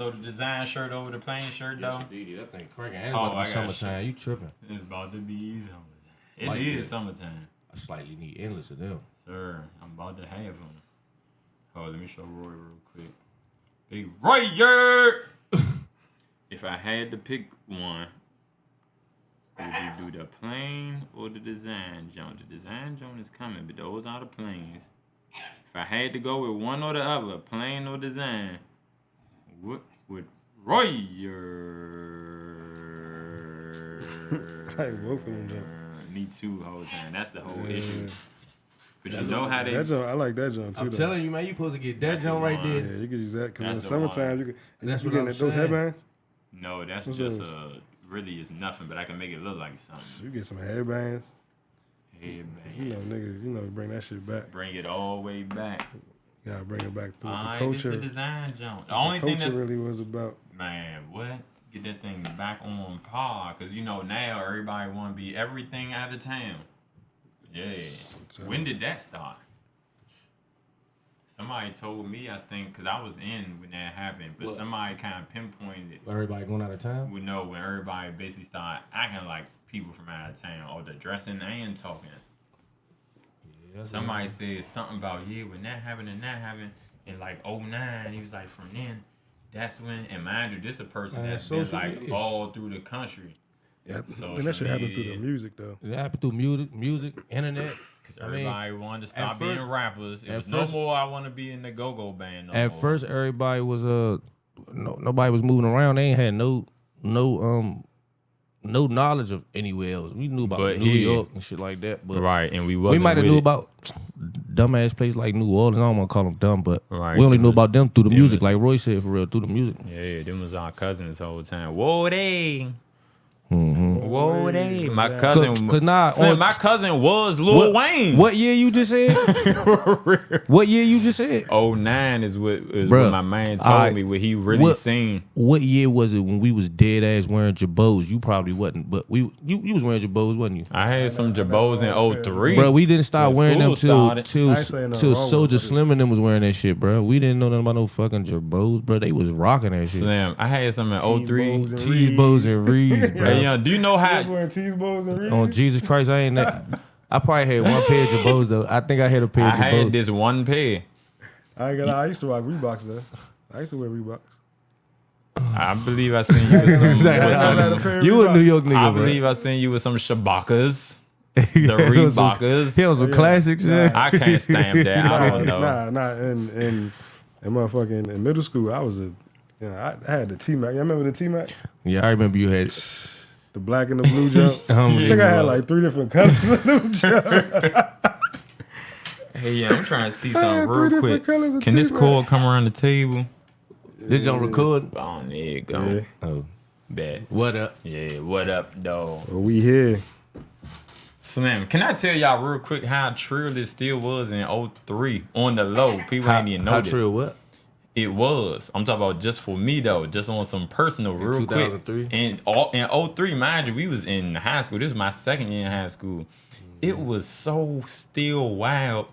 So the design shirt over the plain shirt, though? Yes, that thing cracking. And it's about to be summertime. You tripping. It's about to be summertime. It is summertime. I slightly need endless of them. Sir, I'm about to have them. Oh, let me show Roy real quick. Big Royer! If I had to pick one, would you do the plain or the design joint? The design joint is coming, but those are the plains. If I had to go with one or the other, plain or design, what would Royer? Like both of them. Me too, whole time. That's the whole issue. But you know how they... That joint, I like that joint too. I'm telling you, man, you supposed to get that joint right there. Yeah, you can use that because in the summertime, you can. That's you what I'm those saying. headbands. No, that's just really is nothing, but I can make it look like something. You get some headbands. Headbands. You know, niggas, bring that shit back. Bring it all the way back. You gotta bring it back to what the This culture. the design joint. The only thing that's really was about. Man, what? Get that thing back on par, cause now everybody want to be everything out of town. Yeah. When did that start? Somebody told me, I think, because I was in when that happened, but somebody kind of pinpointed it. Everybody going out of town? We know when everybody basically started acting like people from out of town, or the dressing and talking. Yeah, somebody said something about, when that happened in like 09, he was like, from then, that's when, and mind you, this is a person that's been like all through the country. Yeah, and that shit happened through the music, though. It happened through music, internet. Everybody wanted to stop being rappers. It was no more I want to be in the go-go band. At first, everybody was nobody was moving around. They ain't had no knowledge of anywhere else. We knew about New York and shit like that, but and we might have knew about dumbass places like New Orleans. I don't want to call them dumb, but we only knew about them through the music, like Roy said, for real, through the music. Yeah, them was our cousins the whole time. Whoa, they. Mm-hmm. Whoa, they. My cousin. My cousin was Lil Wayne. What year you just said? What year you just said? 09 is what my man told me. What he really seen. What year was it when we was dead ass wearing jabos? You probably wasn't, but you was wearing jabos, wasn't you? I had some jabos in 03. Bro, we didn't start wearing them till Soldier Slim and them was wearing that shit, bro. We didn't know nothing about no fucking jabos, bro. They was rocking that shit. Slim, I had some in 03. T-bows and Reeds, bro. Hey, do you know how? On Jesus Christ, I ain't that. I probably had one pair of jabos though. I think I had a pair of jabos. I had this one pair. I ain't gonna lie, I used to rock Reeboks though. I used to wear Reeboks. I believe I seen you with some. You a New York nigga, I believe I seen you with some Shabakas. The Reeboks. He was some classics. I can't stamp that. I don't know. Nah. In motherfucking in middle school, I was I had the T-Mac. You remember the T-Mac? Yeah, I remember you had the black and the blue jump. I think I had like 3 different colors of them jump. Hey, I'm trying to see something real quick. Can this cord come around the table? This don't record? Oh, there you go. Yeah. Oh, bad. What up? Yeah, what up, though? Well, we here. Slim, can I tell y'all real quick how trill this still was in 03 on the low? People ain't even know how this. Trill what? It was. I'm talking about just for me though, just on some personal real 2003? quick. In 03, mind you, we was in high school. This is my second year in high school. It was so still wild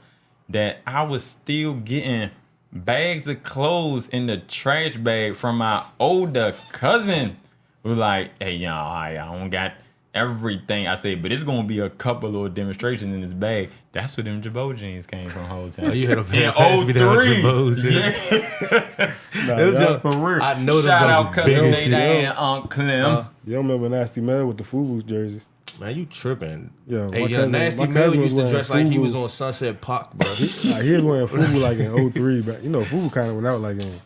that I was still getting bags of clothes in the trash bag from my older cousin. We was like, hey y'all, I don't got everything. I said, but it's gonna be a couple of demonstrations in this bag. That's where them Jabot jeans came from whole time. Oh, you had a pass me down Jabos. Yeah. For real. I know Shout out cousin shit. and Aunt Clem. You don't remember Nasty Mel with the FUBU jerseys? Man, you tripping. Yeah, hey, Nasty Mel used to dress like he was on Sunset Park, bro. He was wearing FUBU like in 03, but FUBU kind of went out like in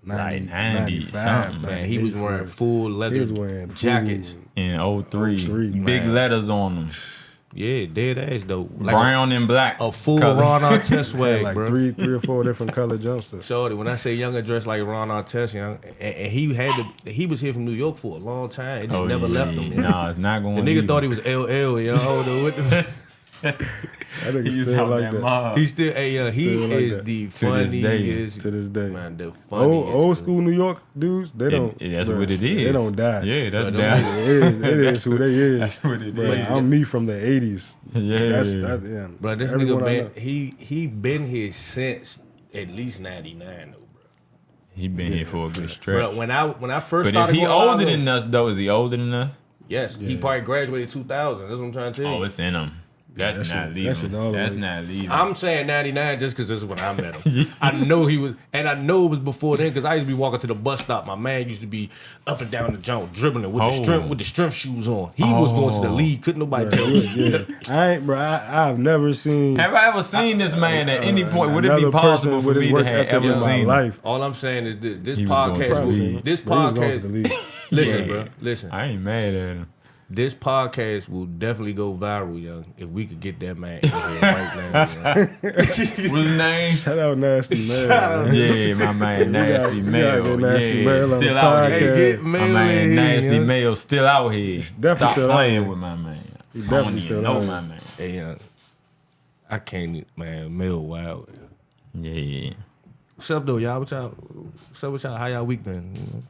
90, 95. Man, he was wearing full leather jackets in 03. Big letters on them. Yeah, dead ass though. Like brown and black. A full Ron Artest swag, like bro. three or four different color jumpsters. Shorty, when I say younger dressed like Ron Artest, and he was here from New York for a long time. It just never left him. Nah, it's not going. The nigga thought he was LL, yo. What the? That nigga still like that. He still, he is the funniest to this day. Man, the funniest. Old school New York dudes, they don't. That's what it is. They don't die. Yeah, that's it is who they is. That's what it is. I'm me from the 80s. Yeah. Bro, this nigga been he been here since at least 99 though, bro. He been here for a good stretch. Bro, when I first but started, if he older than us though, is he older than us? Yes, he probably graduated 2000. That's what I'm trying to tell you. Oh, it's in him. That's not leaving. That's not leaving. I'm saying 99 just because this is when I met him. I know he was, and I know it was before then because I used to be walking to the bus stop. My man used to be up and down the joint dribbling with the strength shoes on. He was going to the league. Couldn't nobody tell me. Yeah. I've never seen. Have I ever seen this man at any point? Would it be possible for me to have ever seen life? All I'm saying is this podcast. This podcast. Listen, bro. Listen. I ain't mad at him. This podcast will definitely go viral, young, if we could get that man in here right now. What's his name? Shout out Nasty Mail. Yeah, my man Nasty Mail. Nasty Mail still out here. My man Nasty Mail still out here. Stop playing with my man. He's definitely still out. My man. Hey, I can't, man. Mail wild. Yeah. What's up, though, y'all? What's up with y'all? How y'all week been?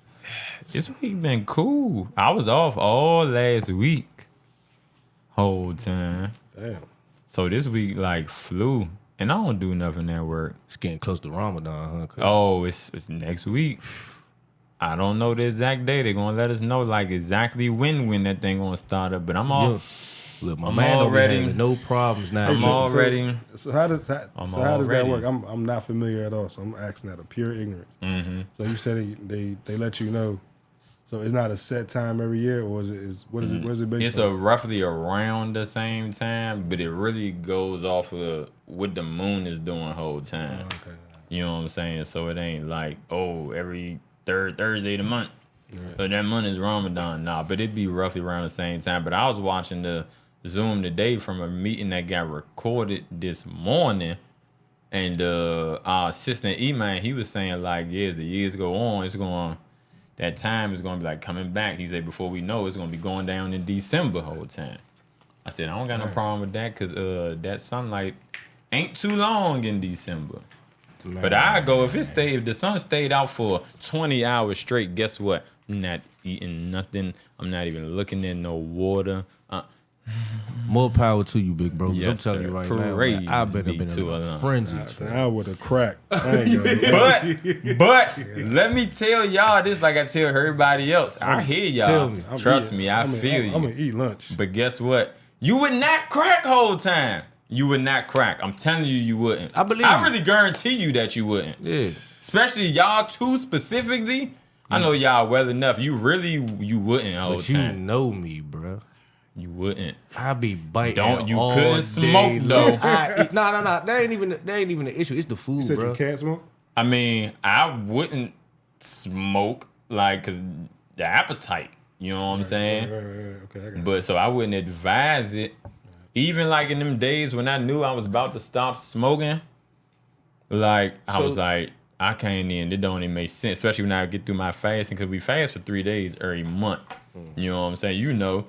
This week been cool. I was off all last week. Whole time. Damn. So this week like flew. And I don't do nothing at work. It's getting close to Ramadan, huh? Oh, it's next week. I don't know the exact day. They're gonna let us know like exactly when that thing gonna start up. But I'm all look, my man already no problems now. I'm already. So how does that work? I'm not familiar at all, so I'm asking out of pure ignorance. Mm-hmm. So you said they let you know. So it's not a set time every year, or what is it based It's on? roughly around the same time, but it really goes off of what the moon is doing whole time. Oh, okay. You know what I'm saying? So it ain't like, every third Thursday of the month. Right. So that month is Ramadan. Nah, but it'd be roughly around the same time. But I was watching the Zoom today from a meeting that got recorded this morning. And our assistant E-Man, he was saying like, as the years go on, that time is going to be like coming back. He said, before we know, it's going to be going down in December whole time. I said, I don't got no problem with that because that sunlight ain't too long in December. Man. But I go, if the sun stayed out for 20 hours straight, guess what? I'm not eating nothing. I'm not even looking at no water. More power to you, big bro. Yes, I'm telling you right now, man, I've been in a frenzy. I would have cracked. But let me tell y'all this like I tell everybody else. I hear y'all. Trust me, I feel you. I'm going to eat lunch. But guess what? You would not crack whole time. You would not crack. I'm telling you, you wouldn't. I believe I really guarantee you that you wouldn't. Yeah. Especially y'all two specifically. I know y'all well enough. You wouldn't whole but you time. know me, bro. You wouldn't. I be biting. Couldn't smoke though. No. That ain't even the issue. It's the food, You said bro. you can't smoke? I mean, I wouldn't smoke like cause the appetite. You know what I'm saying? Right. Okay, I got But so I wouldn't advise it. Even like in them days when I knew I was about to stop smoking, I was like, I can't even. It don't even make sense, especially when I get through my fasting because we fast for 3 days every month. You know what I'm saying?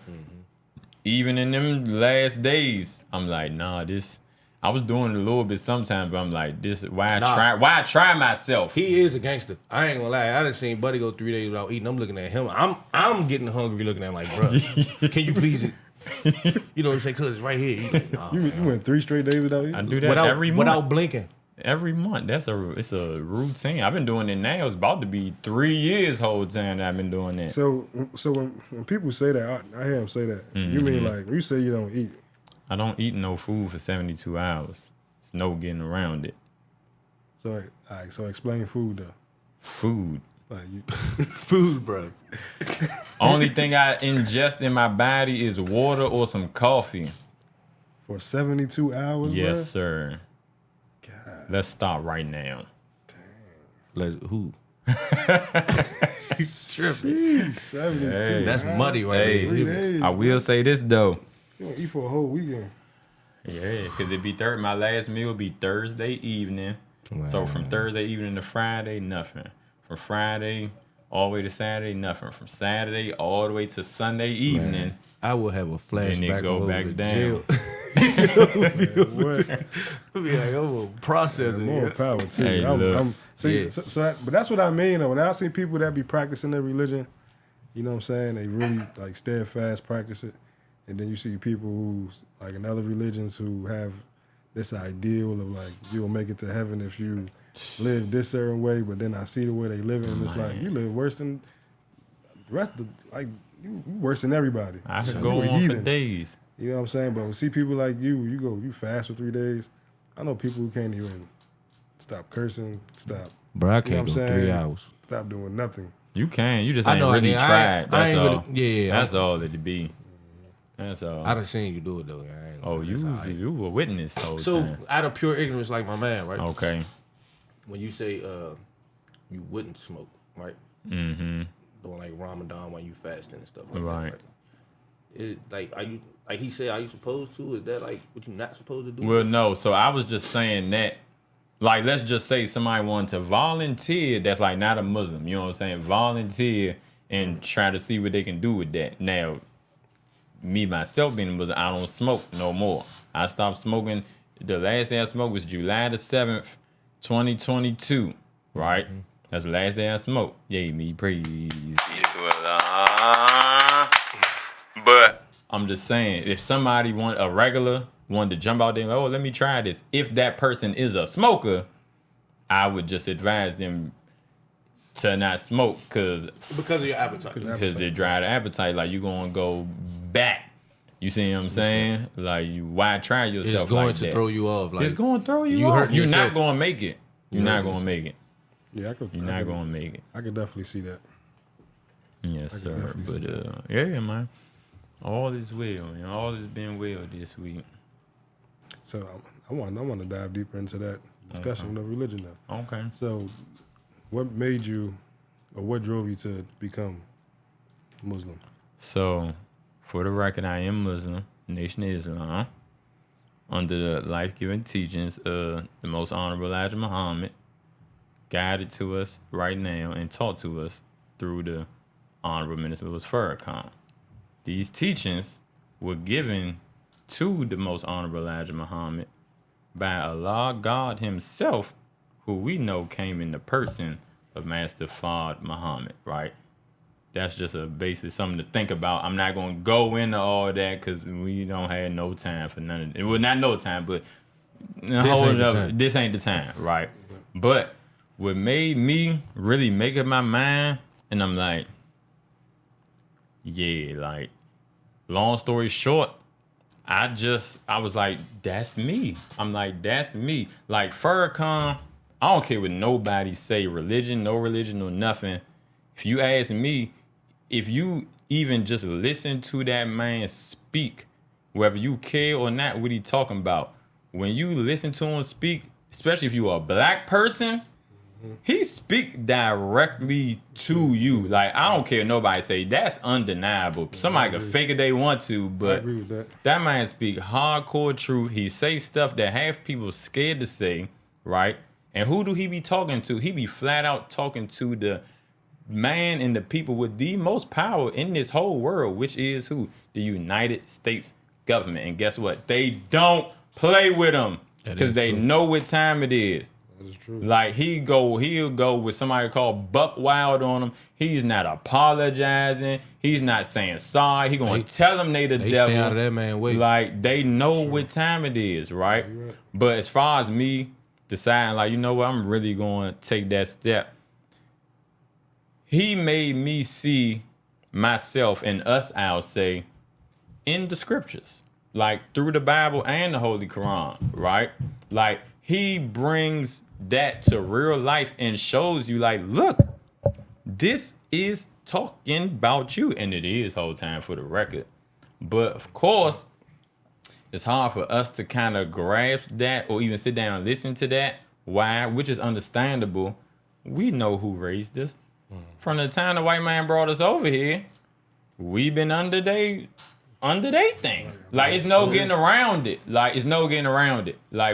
Even in them last days, I'm like, nah, this. I was doing it a little bit sometimes, but I'm like, this. Why I try myself? He is a gangster. I ain't gonna lie. I done seen Buddy go 3 days without eating. I'm looking at him. I'm getting hungry looking at him like, bro, can you please? You know what I'm saying? Cause it's right here. Like, oh, you went 3 straight days without eating? I do that every month. Without blinking. Every month. It's a routine. I've been doing it now. It's about to be 3 years whole time that I've been doing that. So when people say that, I hear them say that. You mean like when you say you don't eat? I don't eat no food for 72 hours. There's no getting around it. So so explain food though. Food. Like you food, bro. Only thing I ingest in my body is water or some coffee. For 72 hours, yes, bro? sir. Let's start right now. Who? Tripping. 72. Hey, that's muddy right there. 3 days. I will say this though. You don't eat for a whole weekend. Yeah, because it'd be my last meal would be Thursday evening. Wow. So from Thursday evening to Friday, nothing. From Friday all the way to Saturday, nothing. From Saturday all the way to Sunday evening. Man, I will have a flashback. Then it go back down. What? I'll be like, I'm processing. More power too. Hey, but that's what I mean. When I see people that be practicing their religion, you know what I'm saying? They really like steadfast practice it, and then you see people who like in other religions who have this ideal of like you'll make it to heaven if you live this certain way, but then I see the way they live, and it's like you live worse than the rest of you worse than everybody. I could go on for days. You know what I'm saying? But when see people like you fast for 3 days. I know people who can't even stop cursing, stop. Bro, I can't go 3 hours. Stop doing nothing. You can. You just ain't really tried. That's all. Yeah. That's all it'd be. That's all. I done seen you do it though. You were a witness. So out of pure ignorance, like my man, right? Okay. When you say you wouldn't smoke, right? Mm-hmm. Doing like Ramadan when you fasting and stuff like right. that. Right? Is like are you like he said? Are you supposed to? Is that like what you not supposed to do? Well, no. So I was just saying that. Like, let's just say somebody wanted to volunteer that's like not a Muslim, you know what I'm saying? Volunteer and try to see what they can do with that. Now, me, myself being a Muslim, I don't smoke no more. I stopped smoking. The last day I smoked was July the 7th, 2022, right? Mm-hmm. That's the last day I smoked. Yay, me praise. But I'm just saying, if somebody wanted to jump out there and like, oh, let me try this. If that person is a smoker, I would just advise them to not smoke because of your appetite. Because they dry the appetite. Like, you're going to go back. You see what I'm saying? Like, why try yourself it's going like to that? throw you off. Like, it's going to throw you off. You're not going to make it. You're not going to make it. Yeah, You're not going to make it. I could definitely see that. Yes, sir. But, yeah, man. All is well, man. All has been well this week. So I want to dive deeper into that discussion of religion now. Okay. So what made you, or what drove you to become Muslim? So, for the record, I am Muslim, Nation of Islam, under the life-giving teachings of the most honorable Elijah Muhammad, guided to us right now and taught to us through the Honorable Minister Louis Farrakhan. These teachings were given to the most honorable Elijah Muhammad by Allah, God himself, who we know came in the person of Master Fard Muhammad, right? That's just basically something to think about. I'm not going to go into all that because we don't have no time for none of it. Well, not no time, but this ain't the time, right? But what made me really make up my mind, and I'm like, yeah, like, long story short, I was like, that's me. I'm like, that's me. Like, Farrakhan, I don't care what nobody say, religion, no religion, or nothing. If you ask me, if you even just listen to that man speak, whether you care or not what he talking about, when you listen to him speak, especially if you are a black person, he speak directly to you. Like, I don't care nobody say, that's undeniable. Somebody can fake it they want to, but I agree with that man speak hardcore truth. He say stuff that half people scared to say, right? And who do he be talking to? He be flat out talking to the man and the people with the most power in this whole world, which is who? The United States government. And guess what? They don't play with them because they know what time it is. That is true. Like, he'll go with somebody called Buck Wild on him. He's not apologizing. He's not saying sorry. He gonna tell them they devil. Stay out of that man way. Like, they know what time it is, right? Yeah, right? But as far as me deciding, like, you know what, I'm really going to take that step. He made me see myself and us, I'll say, in the scriptures, like through the Bible and the Holy Quran, right? Like, he brings that to real life and shows you, like, look, this is talking about you. And it is whole time for the record. But of course, it's hard for us to kind of grasp that or even sit down and listen to that. Why? Which is understandable. We know who raised us. From the time the white man brought us over here, we've been under they thing. Like, it's no getting around it. Like,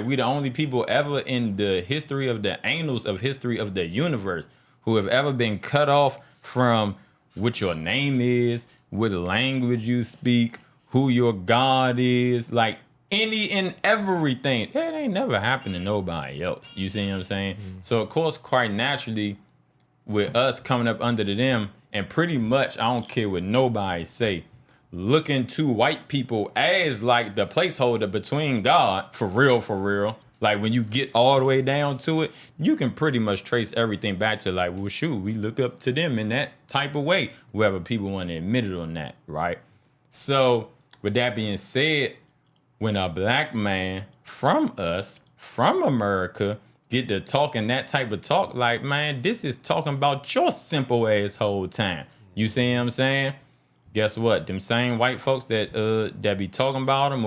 we the only people ever in the history of the annals of history of the universe who have ever been cut off from what your name is, what language you speak, who your God is, like any and everything. That ain't never happened to nobody else. You see what I'm saying? Mm-hmm. So, of course, quite naturally, with us coming up under them, and pretty much, I don't care what nobody say, looking to white people as like the placeholder between God, for real, Like when you get all the way down to it, you can pretty much trace everything back to like, well, shoot, we look up to them in that type of way, whether people want to admit it or not, right? So with that being said, when a black man from us, from America, get to talking that type of talk, like, man, this is talking about your simple ass whole time. You see what I'm saying? Guess what? Them same white folks that be talking about him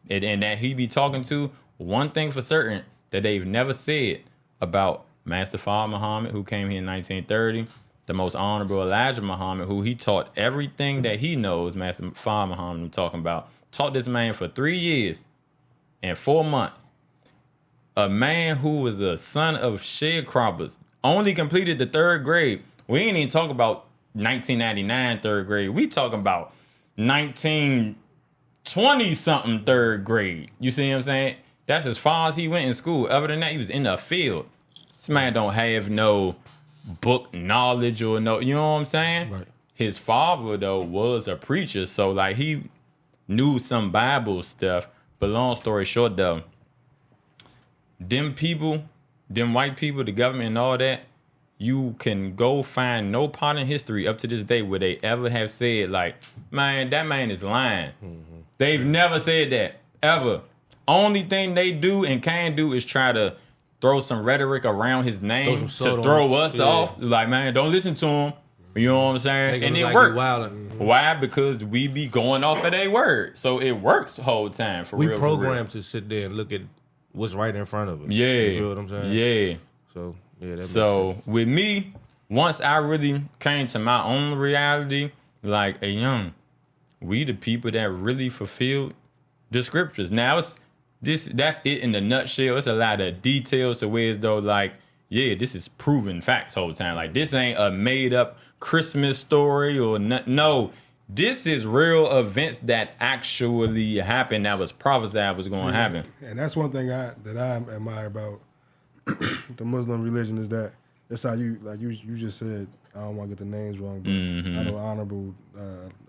and that he be talking to, one thing for certain that they've never said about Master Father Muhammad, who came here in 1930, the most honorable Elijah Muhammad, who he taught everything that he knows, Master Father Muhammad I'm talking about, taught this man for 3 years and 4 months. A man who was a son of sharecroppers, only completed the 3rd grade. We ain't even talk about 1999 3rd grade. We talking about 1920-something 3rd grade. You see what I'm saying? That's as far as he went in school. Other than that, he was in the field. This man don't have no book knowledge or no, you know what I'm saying? Right. His father, though, was a preacher. So, like, he knew some Bible stuff. But long story short, though, them people, them white people, the government and all that, you can go find no part in history up to this day where they ever have said, like, man, that man is lying. Mm-hmm. They've never said that, ever. Only thing they do and can do is try to throw some rhetoric around his name to throw us off. Like, man, don't listen to him. You know what I'm saying? And it like works. Why? Because we be going off of their word. So it works the whole time, for real. We programmed to sit there and look at what's right in front of us. Yeah. You feel what I'm saying? Yeah. So, yeah, that makes so sense. with me, once I really came to my own reality, like, hey, young, we the people that really fulfilled the scriptures. Now, that's it in a nutshell. It's a lot of details to where as though, like, yeah, this is proven facts whole time. Like, this ain't a made-up Christmas story or no. This is real events that actually happened, that was prophesied was going to happen. And that's one thing that I admire about the Muslim religion is that that's how you, like you just said, I don't want to get the names wrong, but I know Honorable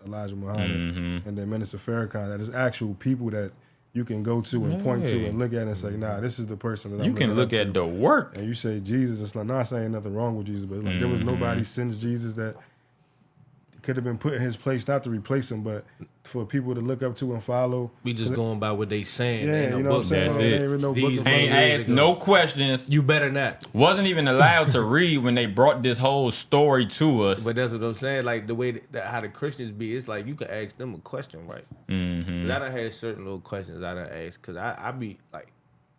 Elijah Muhammad and then Minister Farrakhan, that is actual people that you can go to and point to and look at and say, nah, this is the person that I'm can look at the work. And you say Jesus, it's like, not saying nothing wrong with Jesus, but it's like there was nobody since Jesus that could have been put in his place, not to replace him, but for people to look up to and follow. We just going by what they saying. Yeah, you know what I'm saying? That's There it. ain't even no book in front of Ain't you. asked no questions. You better not. Wasn't even allowed to read when they brought this whole story to us. But that's what I'm saying. Like the way that how the Christians be, it's like you can ask them a question, right? Mm-hmm. But I done had certain little questions I done asked because I be like,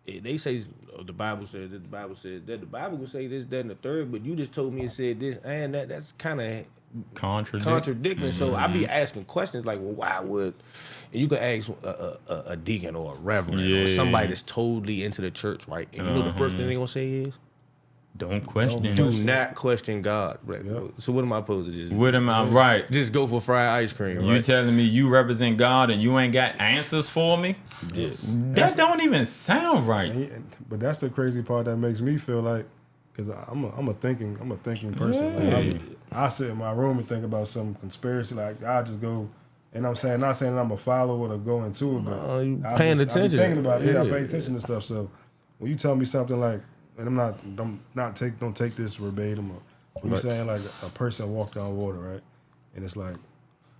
they say the Bible says this, the Bible says that, the Bible will say this, that, and the third, but you just told me it said this and that. That's kind of contradicting. So I be asking questions like, well, why would? And you can ask a deacon or a reverend or somebody that's totally into the church, right? And you know the first thing they gonna say is, don't question. Do not question God. Right? Yep. So what am I supposed to just? What am I right? Just go for fried ice cream. You right? telling me you represent God and you ain't got answers for me? Yeah. That don't even sound right. But that's the crazy part that makes me feel like, because I'm a thinking person. Yeah. Like I sit in my room and think about some conspiracy. Like I just go, and I'm saying, not saying I'm a follower to go into it, but you paying attention. I be thinking about it. Yeah, I pay attention to stuff. So when you tell me something like, and don't take this verbatim, or when you saying like a person walked on water, right? And it's like,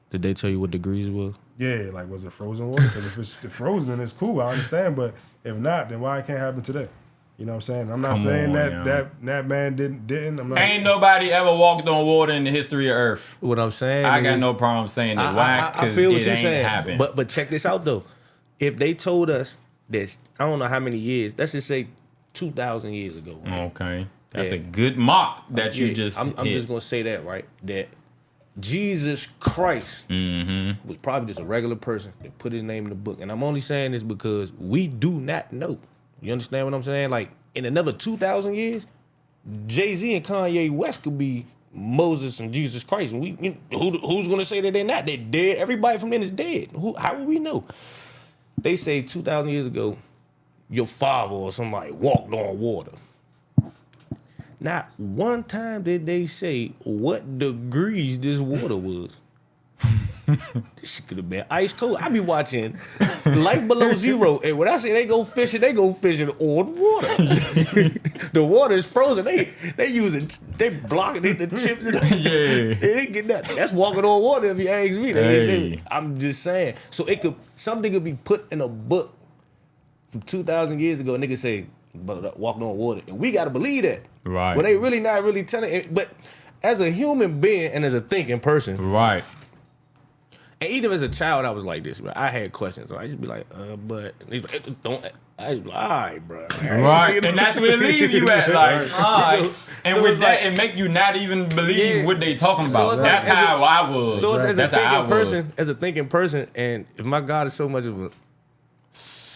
did they tell you what degrees was? Yeah, like was it frozen water? Because if it's frozen, then it's cool. I understand, but if not, then why it can't happen today? You know what I'm saying? I'm not saying that man didn't. I'm not. Ain't nobody ever walked on water in the history of Earth. What I'm saying, I got no problem saying that. Why? I feel what you're saying. Happened. But check this out though. If they told us this, I don't know how many years. Let's just say 2,000 years ago. Right? Okay, that's a good mark that you just. I'm just gonna say that right. That Jesus Christ was probably just a regular person that put his name in the book, and I'm only saying this because we do not know. You understand what I'm saying? Like, in another 2,000 years, Jay-Z and Kanye West could be Moses and Jesus Christ. And who's going to say that they're not? They're dead. Everybody from then is dead. How would we know? They say 2,000 years ago, your father or somebody walked on water. Not one time did they say what degrees this water was. This shit could have been ice cold. I be watching Life Below Zero, and when I say they go fishing on water. The water is frozen. They blocking the chips. They get that. That's walking on water if you ask me. I'm just saying. So something could be put in a book from 2,000 years ago. And niggas say, but walking on water, and we gotta believe that. Right. But they really not really telling it. But as a human being and as a thinking person, right. And even as a child, I was like this. I had questions. So I just be like, but he's like, don't. I was like, all right, bro. Right, and that's where they leave you at, like, all right. And with that, it make you not even believe what they talking about. That's how I was. So as a thinking person, and if my God is so much of a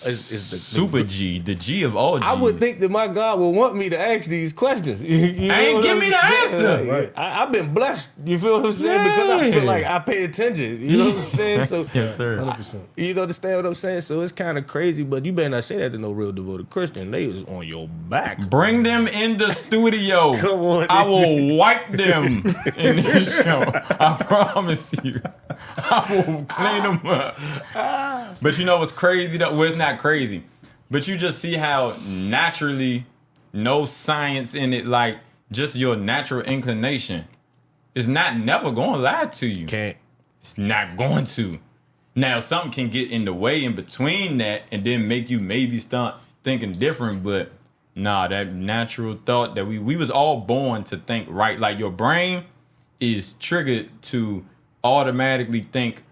is the super G, the G of all G's. I would think that my God will want me to ask these questions. You ain't give me the answer. Right. I've been blessed. You feel what I'm saying? Because I feel like I pay attention. You know what I'm saying? So yes, sir. 100%. You understand what I'm saying? So it's kind of crazy, but you better not say that to no real devoted Christian. They was on your back. Bring them in the studio. Come on. I will wipe them in this show. I promise you. I will clean them up. But you know what's crazy though? Well, it's not crazy, but you just see how naturally, no science in it, like just your natural inclination is never going to lie to you. Can't. It's not going to. Now something can get in the way in between that and then make you maybe start thinking different, but nah, that natural thought that we was all born to think right. Like your brain is triggered to automatically think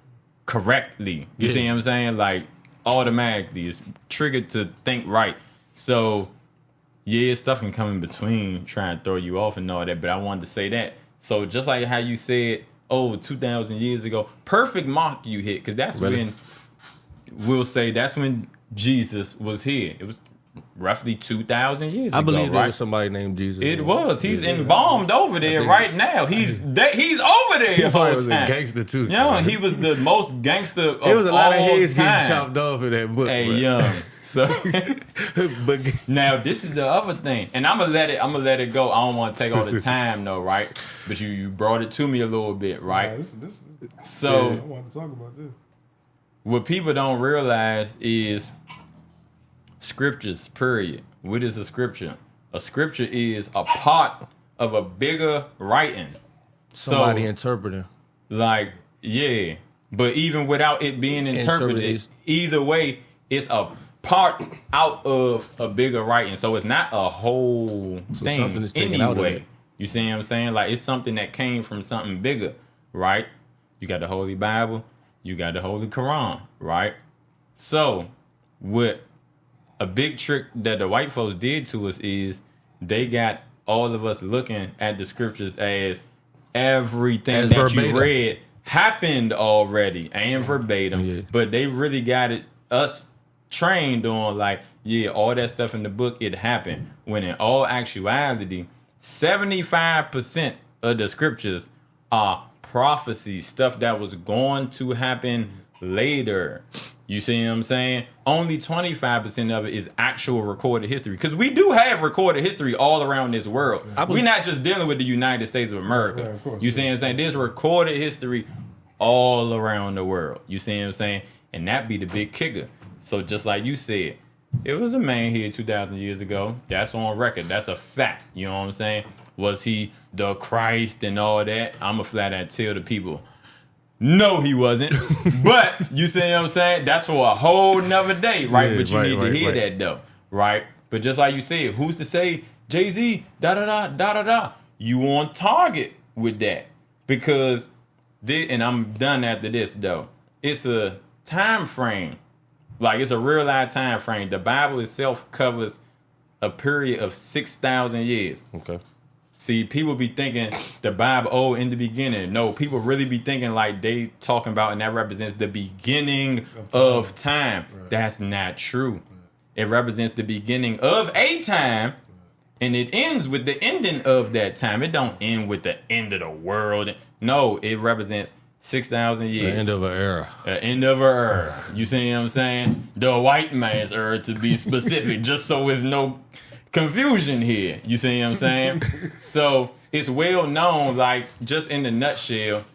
correctly. You see what I'm saying? Like automatically it's triggered to think right. So yeah, stuff can come in between trying to throw you off and all that, but I wanted to say that. So just like how you said, 2,000 years ago, perfect mark you hit, because that's when we'll say that's when Jesus was here. It was roughly 2,000 years ago. I believe there right? was somebody named Jesus. It was. He's embalmed over there right now. He's over there. He was a gangster too. Yeah, he was the most gangster of all time. It was a lot of heads getting chopped off in that book. Hey, young. So, but now this is the other thing, and I'm gonna let it go. I don't want to take all the time though, right? But you brought it to me a little bit, right? So, I want to talk about this. What people don't realize is scriptures, period. What is a scripture? A scripture is a part of a bigger writing. Somebody interpreting. Like, yeah. But even without it being interpreted, either way, it's a part out of a bigger writing. So it's not a whole thing something is taken out of it. You see what I'm saying? Like, it's something that came from something bigger, right? You got the Holy Bible. You got the Holy Quran, right? So what a big trick that the white folks did to us is they got all of us looking at the scriptures as everything as that verbatim. You read happened already and verbatim, but they really got us trained on like, all that stuff in the book, it happened. When in all actuality, 75% of the scriptures are prophecy, stuff that was going to happen later. You see what I'm saying? Only 25% of it is actual recorded history. Because we do have recorded history all around this world. We're not just dealing with the United States of America. Right, of course, you see what I'm saying? There's recorded history all around the world. You see what I'm saying? And that be the big kicker. So just like you said, it was a man here 2,000 years ago. That's on record. That's a fact. You know what I'm saying? Was he the Christ and all that? I'm going to flat out tell the people, no, he wasn't. But you see what I'm saying? That's for a whole nother day, right? But you need to hear that though, right? But just like you said, who's to say Jay-Z, da-da-da. You on target with that. Because, and I'm done after this though, it's a time frame. Like, it's a real life time frame. The Bible itself covers a period of 6,000 years. Okay. See, people be thinking the Bible, in the beginning. No, people really be thinking like they talking about, and that represents the beginning of time. Right. That's not true. Right. It represents the beginning of a time, and it ends with the ending of that time. It don't end with the end of the world. No, it represents 6,000 years. The end of an era. The end of an era. You see what I'm saying? The white man's era, to be specific, just so there's no confusion here. You see what I'm saying? So it's well known, like, just in the nutshell,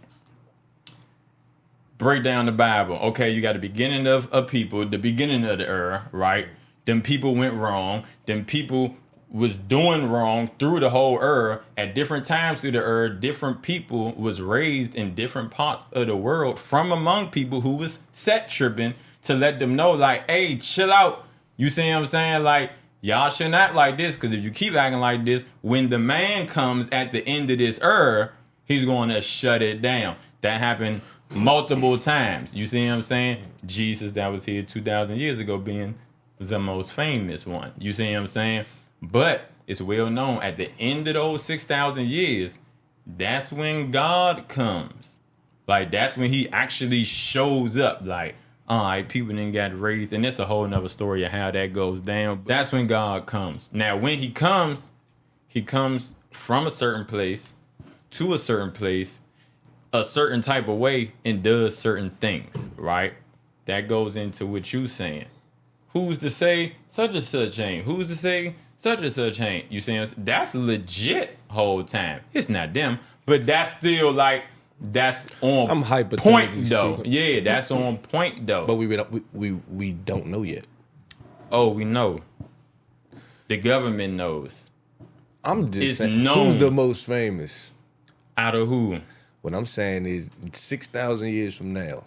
break down the Bible. Okay, you got the beginning of people, the beginning of the era, right? Them people went wrong. Them people was doing wrong through the whole era. At different times through the era, different people was raised in different parts of the world from among people who was set tripping to let them know, like, hey, chill out. You see what I'm saying? Like, y'all shouldn't act like this, because if you keep acting like this, when the man comes at the end of this era, he's going to shut it down. That happened multiple times. You see what I'm saying? Jesus, that was here 2,000 years ago, being the most famous one. You see what I'm saying? But it's well known at the end of those 6,000 years, that's when God comes. Like, that's when he actually shows up. Like, all right, people didn't get raised. And it's a whole nother story of how that goes down. That's when God comes. Now, when he comes from a certain place to a certain place, a certain type of way, and does certain things, right? That goes into what you saying. Who's to say such and such ain't? Who's to say such and such ain't? You saying that's legit whole time. It's not them, but that's still like that's on point though. Speaking. Yeah, that's on point though. But we don't know yet. Oh, we know. The government knows. I'm just saying, who's the most famous? Out of who? What I'm saying is 6,000 years from now,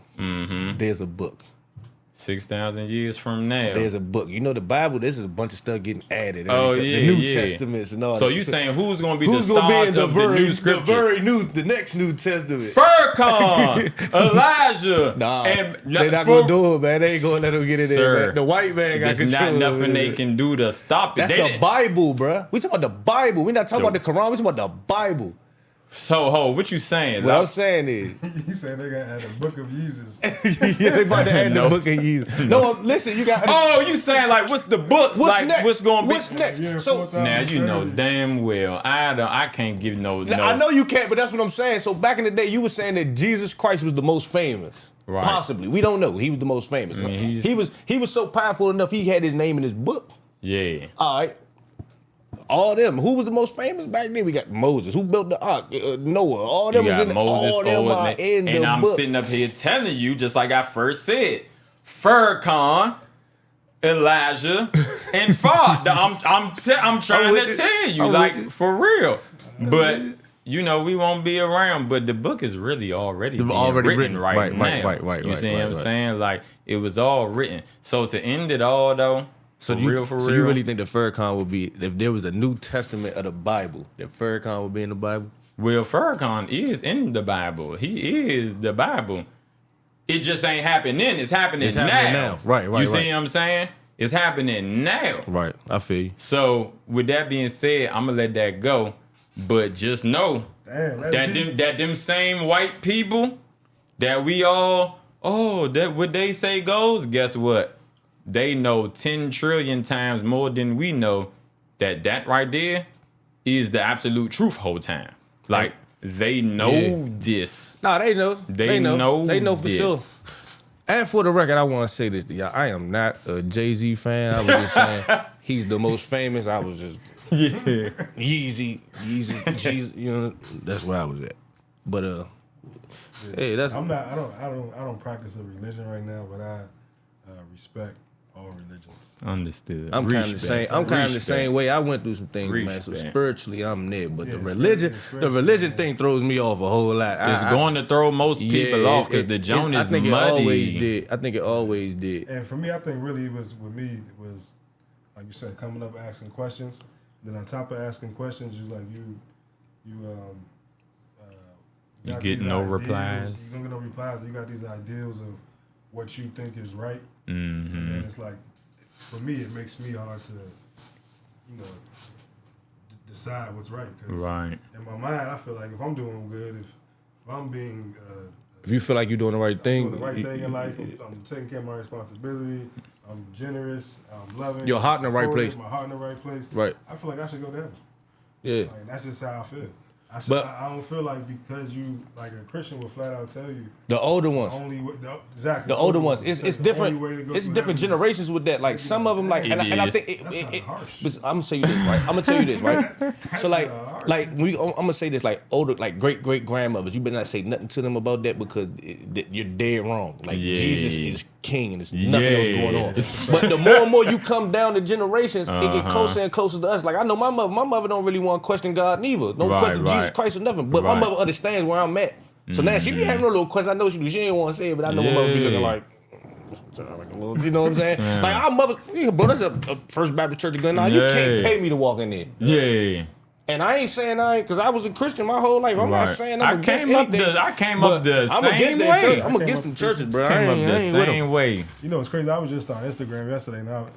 there's a book. 6,000 years from now, there's a book. You know, the Bible, there's a bunch of stuff getting added. The New Testaments and all so that. So you saying who's going to be the stars of the new scriptures? The next New Testament. Furcon, Elijah. They're not going to do it, man. They ain't going to let them get in there. The white man got control. There's not nothing they can do to stop it. That's the Bible, bro. We talking about the Bible. We're not talking about the Quran. We talking about the Bible. So, what you saying? What I'm saying is... You saying they got to add the book of Jesus. Yeah, they about to add the book of Jesus. No, listen, you got... Oh, you saying like, what's the books? What's like, next? What's going to be... What's next? Yeah, so now, you know damn well, I can't give no... I know you can't, but that's what I'm saying. So back in the day, you were saying that Jesus Christ was the most famous. Right. Possibly. We don't know. He was the most famous. I mean, he was so powerful enough, he had his name in his book. Yeah. All right. All them. Who was the most famous back then? We got Moses. Who built the ark? Noah. All them was in Moses, all them are in the book. And I'm sitting up here telling you, just like I first said, Furcon, Elijah, and Fard. I'm trying to tell you, like, for real. But you know, we won't be around. But the book is really already written right now. Right. You see what I'm saying? Like, it was all written. So to end it all, though. So you really think the Furcon would be, if there was a New Testament of the Bible, that Furcon would be in the Bible? Well, Furcon is in the Bible. He is the Bible. It just ain't happening. It's happening now. Right. You see what I'm saying? It's happening now. Right. I feel you. So with that being said, I'm gonna let that go. But just know that them same white people that we all that what they say goes. Guess what? They know 10 trillion times more than we know that right there is the absolute truth whole time. Like, they know this. Nah, they know. They know for this. sure. And for the record, I want to say this to y'all. I am not a Jay-Z fan. I was just saying he's the most famous. I was just Yeezy, Jesus, you know, that's where I was at. But hey, that's I don't practice a religion right now, but I respect all religions. Understood. I'm kind of the same way. I went through some things, man. So spiritually, I'm there. But the religion thing throws me off a whole lot. It's going to throw most people off because the Joan is muddy. I think it always did. And for me, I think really it was like you said, coming up asking questions. Then on top of asking questions, you get no replies. You don't get no replies. You got these ideals of what you think is right. Mm-hmm. And then it's like, for me, it makes me hard to, decide what's right. Cause in my mind, I feel like if I'm doing good, if I'm being, if you feel like you're doing the right thing, in life, I'm taking care of my responsibility. I'm generous. I'm loving. Your heart in the right place. My heart in the right place. Right. I feel like I should go to heaven. Yeah. Like, that's just how I feel. I don't feel like because you like a Christian will flat out tell you the older ones. Exactly. The older ones. It's different. It's different generations with that. Like some of them, like, and I think it I'm gonna tell you this, right? So like I'm gonna say this, like older, like great grandmothers. You better not say nothing to them about that because you're dead wrong. Like Jesus is king and there's nothing else going on. But the more and more you come down the generations, it get closer and closer to us. Like I know my mother don't really want to question God neither. Don't question Jesus Christ or nothing. But my mother understands where I'm at. So now she be having no little questions. I know she do. She ain't want to say it, but I know my mother be looking like a little, you know what I'm saying? Like our mothers, bro, that's a First Baptist Church of Glen. You can't pay me to walk in there. Yeah. And I ain't saying because I was a Christian my whole life. I'm not saying I'm against anything. I came up the I'm same against way. that church. I'm against them churches, bro. Came up the same way. You know, it's crazy. I was just on Instagram yesterday. Now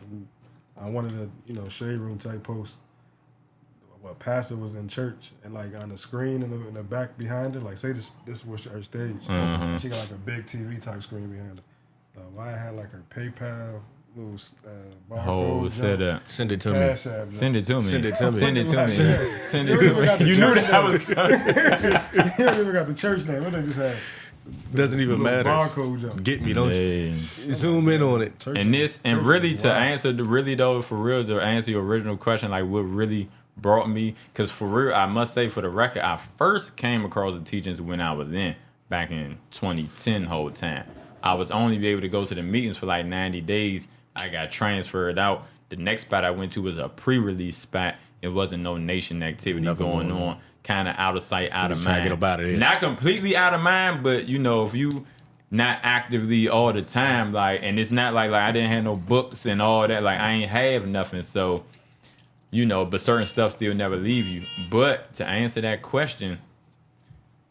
I wanted a shade room type post. A pastor was in church and like on the screen in the back behind her, like say this was her stage. And she got like a big TV type screen behind her. Why had like her PayPal little barcode. Send it to me. Send it to me. Send it to me. Send it to me. Send it to me. You knew that was coming. You don't even got the church name. What they just had. Doesn't even matter. Barcode jump. Get me, don't you? Zoom in on it. And really to answer to answer your original question, like what really brought me, because for real, I must say for the record, I first came across the teachings when I was back in 2010 whole time. I was only be able to go to the meetings for like 90 days. I got transferred out. The next spot I went to was a pre-release spot. It wasn't no nation activity going on. Kind of out of sight, out of mind. Get up out of there. Not completely out of mind, but you know, if you not actively all the time, like, and it's not like I didn't have no books and all that. Like I ain't have nothing, so. You know, but certain stuff still never leave you. But to answer that question,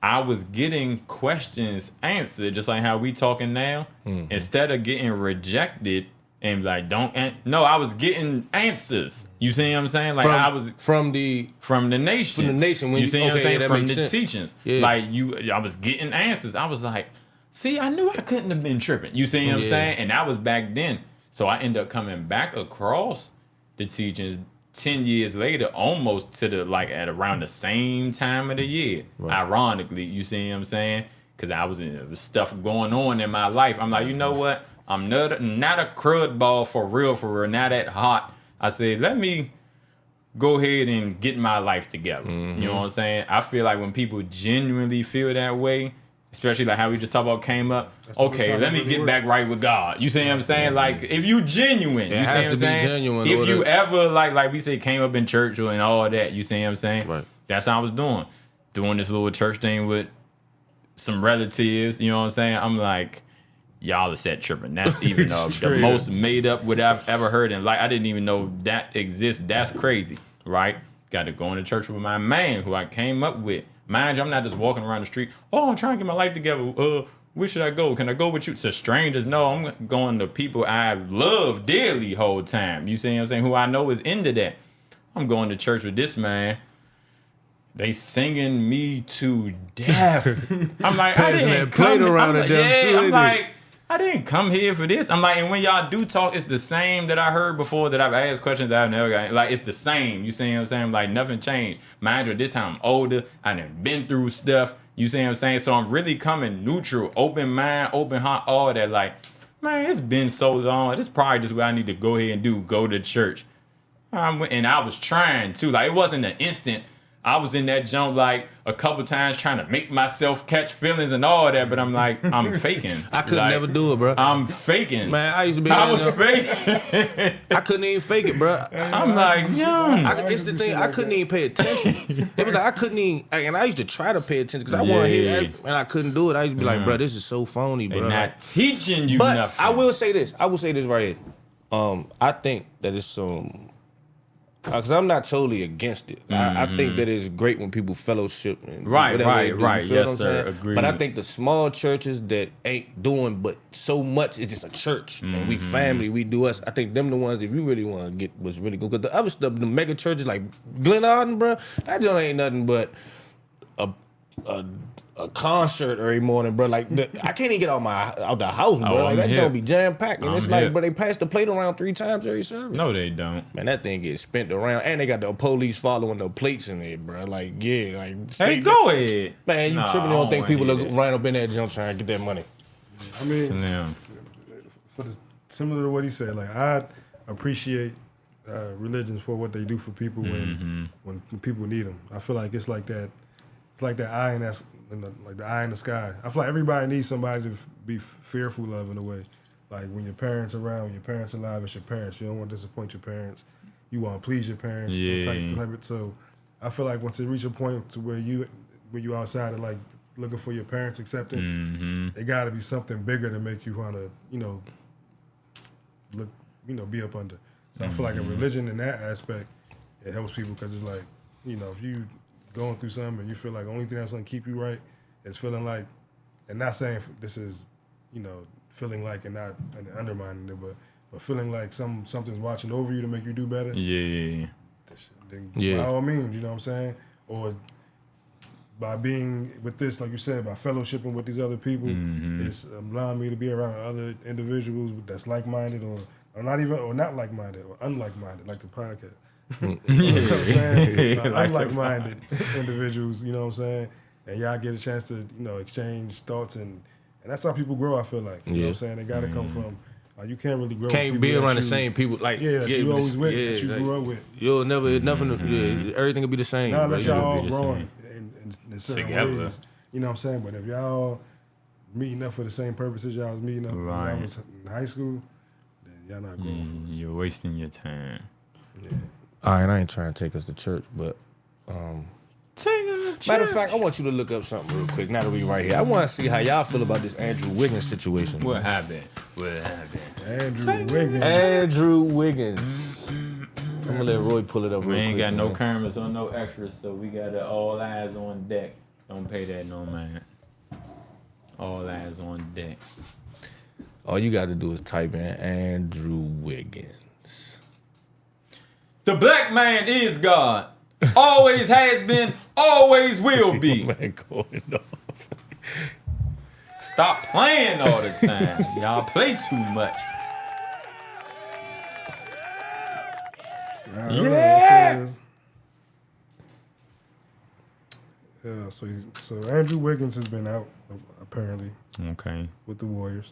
I was getting questions answered just like how we talking now. Instead of getting rejected and like I was getting answers. You see what I'm saying? Like I was from the nation. From the nation. When you see what I'm saying? From the teachings. Yeah. Like I was getting answers. I was like, see, I knew I couldn't have been tripping. You see what I'm saying? And that was back then. So I ended up coming back across the teachings 10 years later, almost to the at around the same time of the year. Right. Ironically, you see what I'm saying? Because there was stuff going on in my life. I'm like, you know what? I'm not a crud ball for real, not that hot. I said, let me go ahead and get my life together. You know what I'm saying? I feel like when people genuinely feel that way, especially like how we just talked about came up. Okay, let me get back right with God. You see what I'm saying? Like if you genuine, you see what I'm saying? Genuine, if you ever like we say came up in church and all that, you see what I'm saying? Right. That's how I was doing this little church thing with some relatives. You know what I'm saying? I'm like, y'all are set tripping. That's even the most made up what I've ever heard, and like I didn't even know that exists. That's crazy, right? Got to go into church with my man who I came up with. Mind you, I'm not just walking around the street. Oh, I'm trying to get my life together. Where should I go? Can I go with you? To strangers? No, I'm going to people I love dearly whole time. You see what I'm saying? Who I know is into that. I'm going to church with this man. They singing me to death. I'm like, I didn't come around I'm like, I didn't come here for this. I'm like, and when y'all do talk, it's the same that I heard before that I've asked questions that I've never got. Like, it's the same. You see what I'm saying? Like, nothing changed. Mind you, this time I'm older. I done been through stuff. You see what I'm saying? So I'm really coming neutral, open mind, open heart, all that. Like, man, it's been so long. This is probably just what I need to go ahead and do, go to church. And I was trying to. Like, it wasn't an instant. I was in that junk like a couple times trying to make myself catch feelings and all that, but I'm like, I'm faking. I could never do it, bro. I'm faking. Man, I used to be. I was faking. I couldn't even fake it, bro. I'm like, young. It's the thing. I couldn't even pay attention. It was like I couldn't even, and I used to try to pay attention because I wanted to hear it, and I couldn't do it. I used to be like, bro, this is so phony, bro. They're not teaching you but nothing. I will say this. right here. I think that it's some. Because I'm not totally against it. I think that it's great when people fellowship. And right. Yes, sir. Agreed. But I think the small churches that ain't doing but so much, it's just a church. And we family, we do us. I think them the ones, if you really want to get what's really good. Because the other stuff, the mega churches like Glen Arden, bro, that joint ain't nothing but a a concert every morning, bro. Like I can't even get out the house, bro. Like that don't be jam packed, and it's like, bro, they pass the plate around 3 times every service. No, they don't. Man, that thing gets spent around, and they got the police following the plates in there, bro. Like, yeah, like hey, go ahead, man. You tripping? You don't think people are right up in that jump trying to get that money? I mean, similar to what he said, like I appreciate religions for what they do for people when people need them. I feel like it's like that. It's like that eye in that, like the eye in the sky. I feel like everybody needs somebody to be fearful of in a way. Like when your parents are around, when your parents are alive, it's your parents. You don't want to disappoint your parents. You want to please your parents. Yeah. So I feel like once it reach a point to where you outside of like looking for your parents' acceptance, it got to be something bigger to make you want to, look, be up under. So I feel like a religion in that aspect, it helps people because it's like, if you going through something and you feel like the only thing that's going to keep you right is feeling like, and not saying this is, feeling like and not undermining it, but feeling like something's watching over you to make you do better. Yeah. Then by all means, you know what I'm saying? Or by being with this, like you said, by fellowshipping with these other people, it's allowing me to be around other individuals that's like-minded or not like-minded or unlike-minded, like the podcast. You know what I'm saying? Unlike-minded individuals, you know what I'm saying? And y'all get a chance to, exchange thoughts and that's how people grow, I feel like. You know what I'm saying? They gotta come from like you can't really grow. Can't be around the same people. Like you always with that you grew up with. You'll never nothing. Everything will be the same. Not unless y'all all growing in certain ways. You know what I'm saying? But if y'all meeting up for the same purposes y'all was meeting up when y'all was in high school, then y'all not growing. You're wasting your time. Yeah. All right, I ain't trying to take us to church, but matter of fact, I want you to look up something real quick. Now that we right here, I want to see how y'all feel about this Andrew Wiggins situation. What happened? Andrew Wiggins. I'm gonna let Roy pull it up. We ain't got no cameras or no extras, so we got all eyes on deck. Don't pay that no mind. All eyes on deck. All you got to do is type in Andrew Wiggins. The black man is God. Always has been, always will be. Man, going off. Stop playing all the time. Y'all play too much. Yeah, so Andrew Wiggins has been out, apparently. Okay. With the Warriors.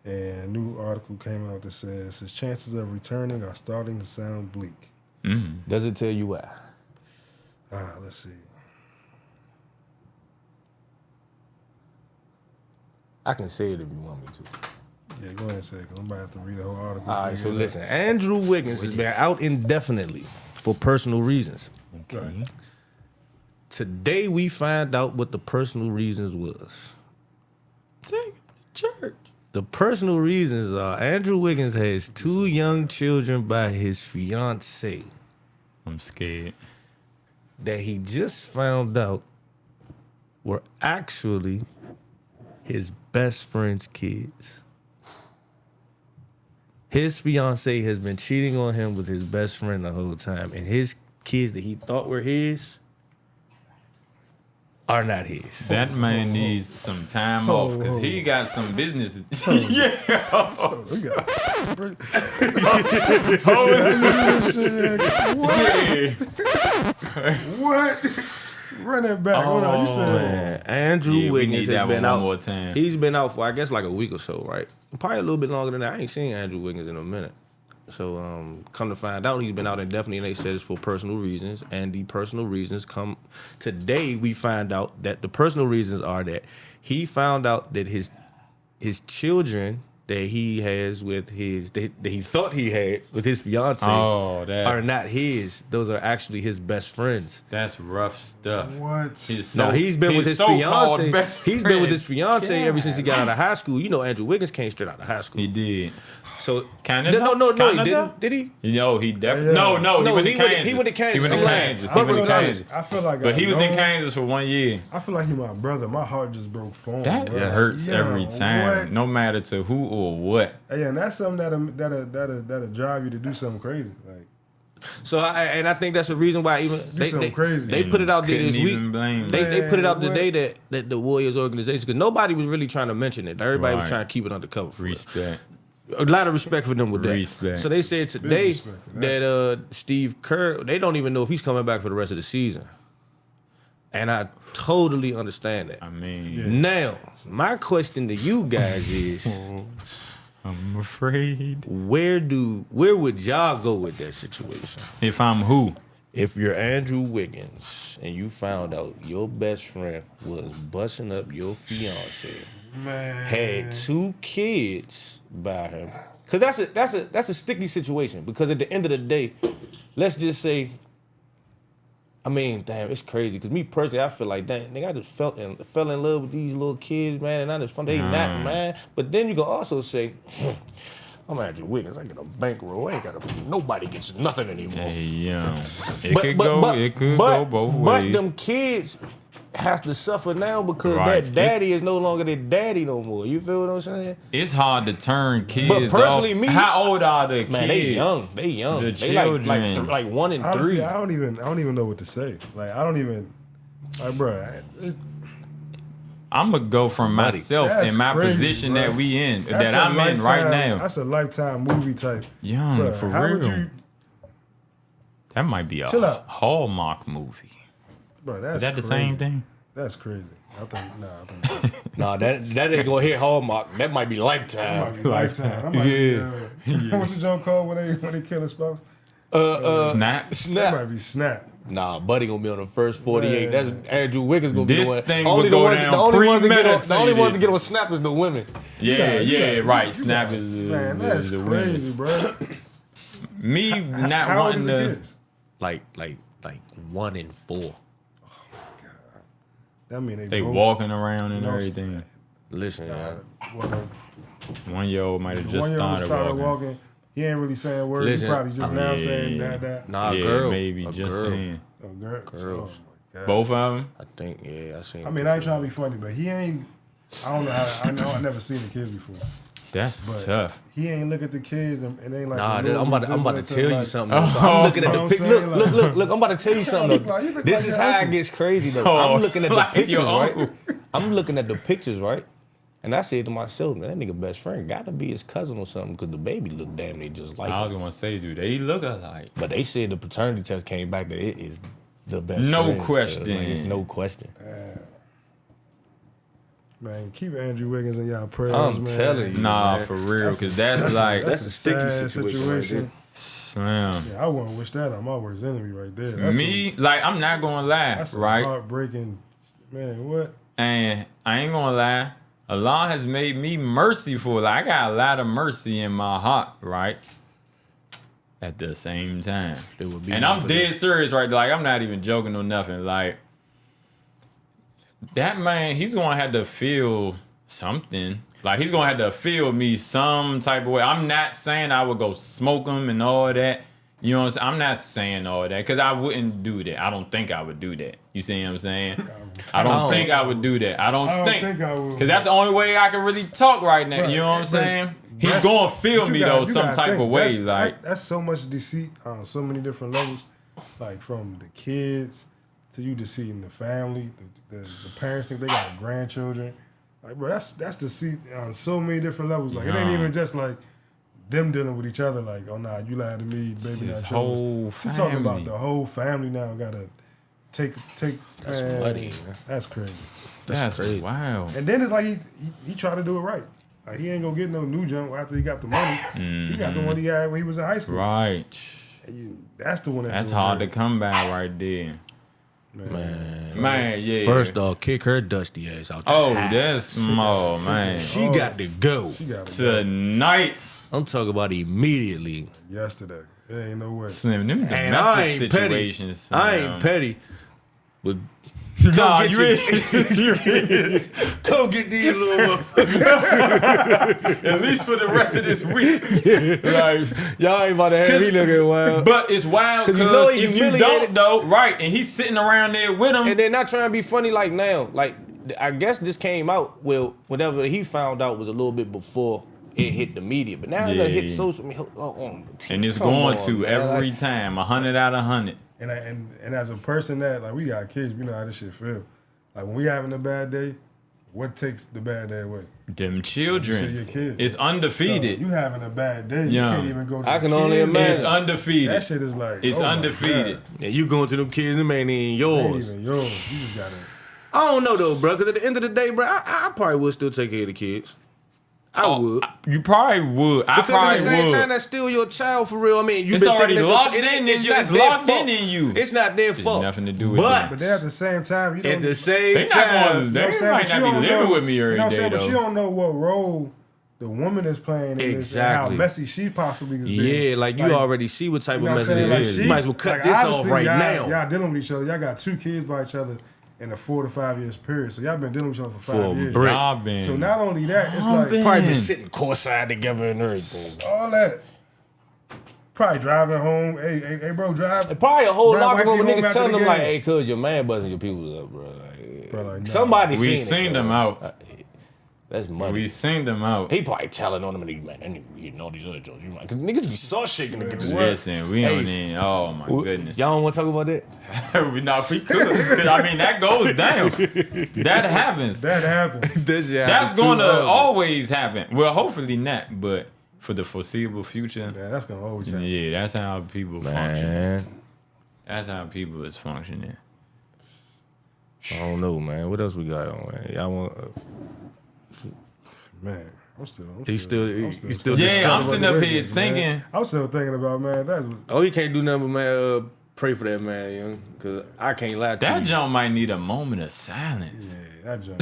And a new article came out that says his chances of returning are starting to sound bleak. Does it tell you why? Let's see. I can say it if you want me to. Yeah, go ahead and say it, because I'm about to have to read the whole article. All right, so listen. Andrew Wiggins has been out indefinitely for personal reasons. Okay. Today we find out what the personal reasons was. Take church. The personal reasons are Andrew Wiggins has 2 young children by his fiancée. I'm scared. That he just found out were actually his best friend's kids. His fiancée has been cheating on him with his best friend the whole time, and his kids that he thought were his are not his. That man needs some time off because he got some business. Yeah. What? Run that back. Hold on. You said Andrew Wiggins has been out. More time. He's been out for I guess like a week or so, right? Probably a little bit longer than that. I ain't seen Andrew Wiggins in a minute. So come to find out, he's been out indefinitely, and they said it's for personal reasons. And the personal reasons come today. We find out that the personal reasons are that he found out that his children that he has with that he thought he had with his fiance are not his. Those are actually his best friends. That's rough stuff. What? He's been with his fiance. He's been with his fiance ever since he got out of high school. You know, Andrew Wiggins came straight out of high school. He did. So Canada? No, Canada? he didn't. Did he? No, he definitely. No, he went to Kansas. He went to Kansas. He went to Kansas. I feel like, but he was in Kansas for 1 year. I feel like he my brother. My heart just broke for him. That hurts every time, no matter to who or what. Yeah, and that's something that'll drive you to do something crazy. Like So I think that's the reason why even they put it out there this week. They put it out today that the Warriors organization, because nobody was really trying to mention it. Everybody was trying to keep it undercover. Respect. A lot of respect for them with that. Respect. So they said today that Steve Kerr, they don't even know if he's coming back for the rest of the season. And I totally understand that. I mean, now my question to you guys is, I'm afraid. Where would y'all go with that situation? If I'm who? If you're Andrew Wiggins and you found out your best friend was busting up your fiance, had 2 kids by him, because that's a sticky situation. Because at the end of the day, let's just say, I mean, damn, it's crazy. Because me personally, I feel like, damn, nigga, I just fell in love with these little kids, man, and I just they not, man. But then you can also say, I'm Andrew Wiggins. I get a bankroll. I ain't got nobody gets nothing anymore. Hey, yo. It could go both ways. But them kids has to suffer now because that daddy is no longer their daddy no more. You feel what I'm saying? It's hard to turn kids but personally, off. Me, how old are the kids? Man, they young. The they children. like 1 and 3. Honestly, I don't even know what to say. Like I don't even, like, bro. I'm gonna go from myself and my position that we in, that I'm in right now. That's a Lifetime movie type. Young, bro, for real. That might be a Hallmark movie. Bro, that's is that crazy. The same thing? That's crazy. I think nah, that ain't gonna hit Hallmark. That might be Lifetime. That might be Lifetime. That might be, what's the joke called when they kill a spouse? Snap. That might be Snap. Nah, Buddy gonna be on the first 48. Man. That's Andrew Wiggins gonna be the one. This thing will go down premeditated. The only ones to get on Snap is the women. Right. Snap is man, that's the crazy, bro. Me not how wanting old is to. the kids? Like 1 and 4. That mean they both, walking around and everything. Listen, one-year-old might have just started walking. He ain't really saying words. He probably just now saying that. Nah, girl. Maybe just saying. Oh, girls. Oh, both of them? I think, I seen. I mean, I ain't trying to be funny, but he ain't. I don't know. I never seen the kids before. That's tough. He ain't look at the kids and ain't like. Nah, I'm about to tell you something. So I'm looking at the pictures. Look. I'm about to tell you something. Though. This is how it gets crazy. Though. I'm looking at the pictures, right? I'm looking at the pictures, right? And I said to myself, man, that nigga best friend got to be his cousin or something because the baby look damn near just like him. I was going to say, dude, they look alike. But they said the paternity test came back that it is the best no friend. Question. Like, it's no question. Man, keep Andrew Wiggins in y'all prayers, I'm man. telling you. Nah, man. for real, because that's a sticky situation. Slam. Yeah, I wouldn't wish that on my worst enemy right there. That's I'm not going to lie, that's right? Heartbreaking. Man, what? And I ain't going to lie. Allah has made me merciful. Like, I got a lot of mercy in my heart, right? At the same time. And I'm dead serious, right? Like, I'm not even joking or nothing. Like, that man, he's going to have to feel something. Like, he's going to have to feel me some type of way. I'm not saying I would go smoke him and all that. You know what I'm saying? I'm not saying all that because I wouldn't do that. I don't think I would do that. You see what I'm saying? I don't think I would do that. I don't think I would. Because that's the only way I can really talk right now. Right. You know what I'm saying? He's going to feel me, though, some type of way. That's so much deceit on so many different levels. Like, from the kids to you deceiving the family, the parents think they got grandchildren. Like, bro, that's deceit on so many different levels. Like, it ain't even just like them dealing with each other. Like, oh, nah, you lied to me, baby, not yours. You're talking about the whole family now got to take. That's money. That's crazy. That's crazy. Wow. And then it's like he tried to do it right. Like, he ain't gonna get no new junk after he got the money. He got the one he had when he was in high school. Right. That's the one that's hard to come by right there. Man, yeah. First off, kick her dusty ass out there. Oh, that's small, man. She got to go. Tonight. I'm talking about immediately. Yesterday. It ain't no way. Slim, them domestic situations. I ain't petty. But nah, you is. Go get these little motherfuckers. At least for the rest of this week. Like, y'all ain't about to have me looking wild. But it's wild because if you don't, though, right, and he's sitting around there with him. And they're not trying to be funny like now. Like, I guess this came out, well, whatever he found out was a little bit before it hit the media. But now it hit social media. And it's going to every time, 100 out of 100. And as a person that, like, we got kids, we know how this shit feel. Like, when we having a bad day, what takes the bad day away? Them children. Your kids. It's undefeated. So you having a bad day, you can't even go to I can only imagine. It's undefeated. That shit is like, it's undefeated. And you going to them kids, them ain't even yours. Ain't even yours. You just gotta. I don't know though, bro. Because at the end of the day, bro, I probably would still take care of the kids. I would. You probably would. I because probably at the same would. time, that's still your child for real. I mean, it's already locked in. It's locked in you. It's not their fault. Nothing to do with it. But they at the same time, you don't. At the same time, they might not be living with me every day, though. But you don't know what role the woman is playing in this and how messy she possibly is being. Yeah, like you already see what type of messy it is. She, you might as well cut this off right now. Y'all dealing with each other. Y'all got 2 kids by each other in a 4 to 5 years period. So y'all been dealing with each other for 5 years. So not only that, it's like probably been sitting courtside together and everything. All that. Probably driving home. Hey, bro, drive. And probably a whole locker room of niggas telling them game. like, "Hey, cuz your man buzzing your peoples up, bro." Like, somebody we seen them out. That's money. We seen them out. He probably telling on them, and man, that nigga getting all these other jokes. You might, cause niggas be saw shaking to get this. Listen, we don't need. Oh my goodness. Y'all don't want to talk about that? No, if we could. Cause I mean, that goes down. That happens. That happens. That's gonna always happen. Well, hopefully not, but for the foreseeable future. Yeah, that's gonna always happen. Yeah, that's how people function. That's how people is functioning. I don't know, man. What else we got on, man? Y'all want? Man, I'm still. Yeah, I'm sitting up here thinking. Man. I'm still thinking about, man. That's he can't do nothing but, man. Pray for that man, you know, because I can't lie to you. That jump might need a moment of silence. Yeah, that jump.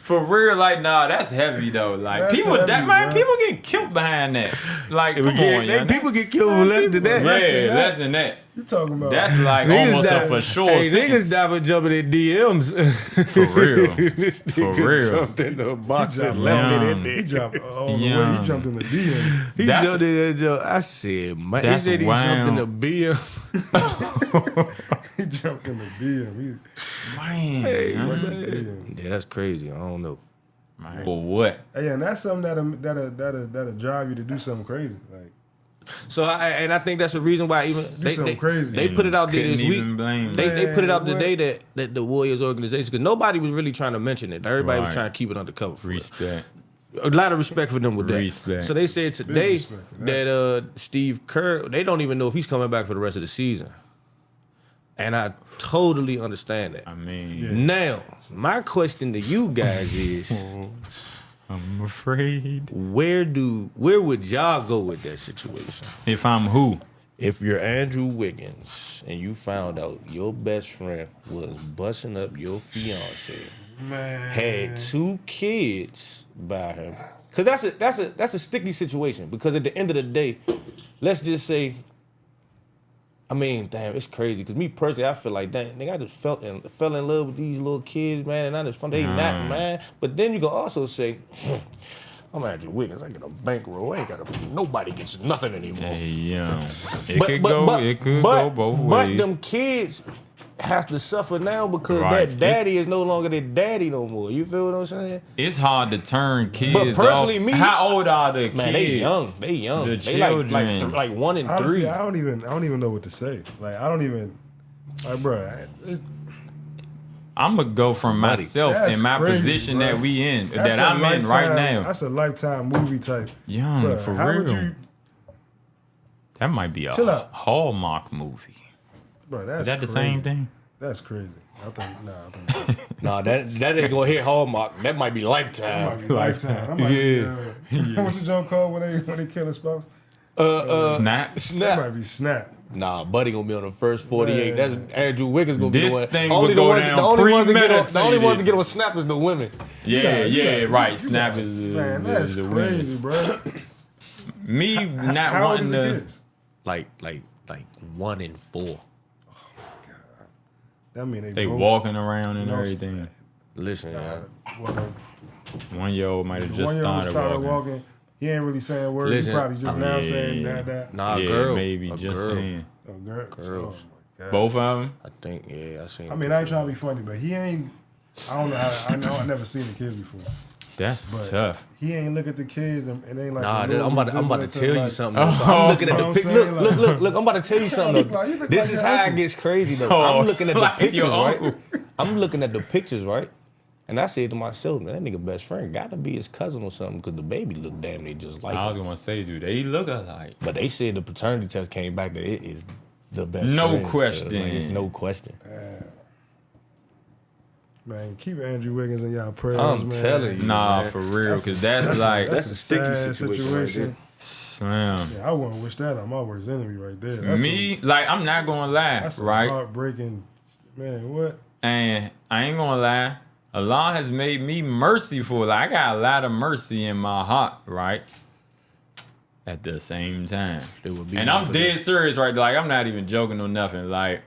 For real, like, nah, that's heavy though. Like, that's people, heavy, people get killed behind that. Like, come on, people get killed for less than that. Yeah, less than that. You talking about? That's like almost a for sure. Hey, niggas diving jumping in DMs. For real. This nigga For real. jumped in the box and left it in there. He jumped all the way. He jumped in the DM. He jumped in that jump. I said, man. He said he jumped in the BM. He jumped in the BM. Man. Hey, yeah, that's crazy. I don't know. For what? Hey, and that's something that'll drive you to do something crazy. Like, so I think that's the reason why even they put it out there this week. They put it out today that the Warriors organization, because nobody was really trying to mention it. Everybody was trying to keep it undercover. Respect. A lot of respect for them with that. Respect. So they said today that Steve Kerr, they don't even know if he's coming back for the rest of the season. And I totally understand that. I mean, now my question to you guys is, I'm afraid. Where would y'all go with that situation? If I'm who? If you're Andrew Wiggins and you found out your best friend was busting up your fiance, had 2 kids by him, because that's a sticky situation. Because at the end of the day, let's just say, I mean, damn, it's crazy. Because me personally, I feel like, damn, nigga, I just fell in love with these little kids, man, and I just they not, man. But then you can also say, I'm Andrew Wiggins. I get a bankroll. I ain't got nobody gets nothing anymore. Hey, yeah. It could go both ways. But them kids has to suffer now because that daddy is no longer their daddy no more. You feel what I'm saying? It's hard to turn kids but personally, off. Me, how old are the kids? Man, they young. The they children. like 1 and 3. Honestly, I don't even know what to say. Like, I don't even, like, bro. I'm gonna go from myself in my position that we in, that I'm in right now. That's a Lifetime movie type. Young, bro, for real. That might be a Hallmark movie. Bro, that's is that crazy. The same thing? That's crazy. I think nah, that ain't gonna hit Hallmark. That might be Lifetime. That might be Lifetime. That what's the joke called when they kill a spouse? Snap. That might be Snap. Nah, Buddy gonna be on the first 48. Man. That's Andrew Wiggins gonna be the one. Thing only the only ones to get on Snap is the women. Right. Snap is man. That's crazy, bro. Me not wanting to like 1 and 4. That mean they walking around and everything. Listen, one-year-old might have just started walking. He ain't really saying words. Listen, he probably just now saying that. Nah, girl. Maybe just saying. Girls. Oh, both of them? I think, I seen. I mean, I ain't trying to be funny, but he ain't. I don't know. I never seen the kids before. That's tough. He ain't look at the kids and ain't like. Nah, I'm about to tell you something. Oh. So I'm looking at the pictures. Look. I'm about to tell you something. Like, Though. look This like is your how it uncle. gets crazy though. Oh, I'm looking at the like pictures, your right? uncle. I'm looking at the pictures, right? And I said to myself, man, that nigga best friend gotta be his cousin or something, because the baby look damn near just like I was him. gonna say, dude, they look alike. But they said the paternity test came back that it is the best No friend. question. Like, it's no question. Man, keep Andrew Wiggins in y'all prayers, I'm man. telling you. Nah, man. for real, because that's like that's a sticky sad situation right there. slam. Yeah, I wouldn't wish that on my worst enemy right there. That's Me, like, I'm not gonna lie, that's right? heartbreaking. Man, what? And I ain't gonna lie, Allah has made me merciful. Like, I got a lot of mercy in my heart, right? At the same time. It would be And I'm dead serious, right? Like, I'm not even joking or nothing. Like,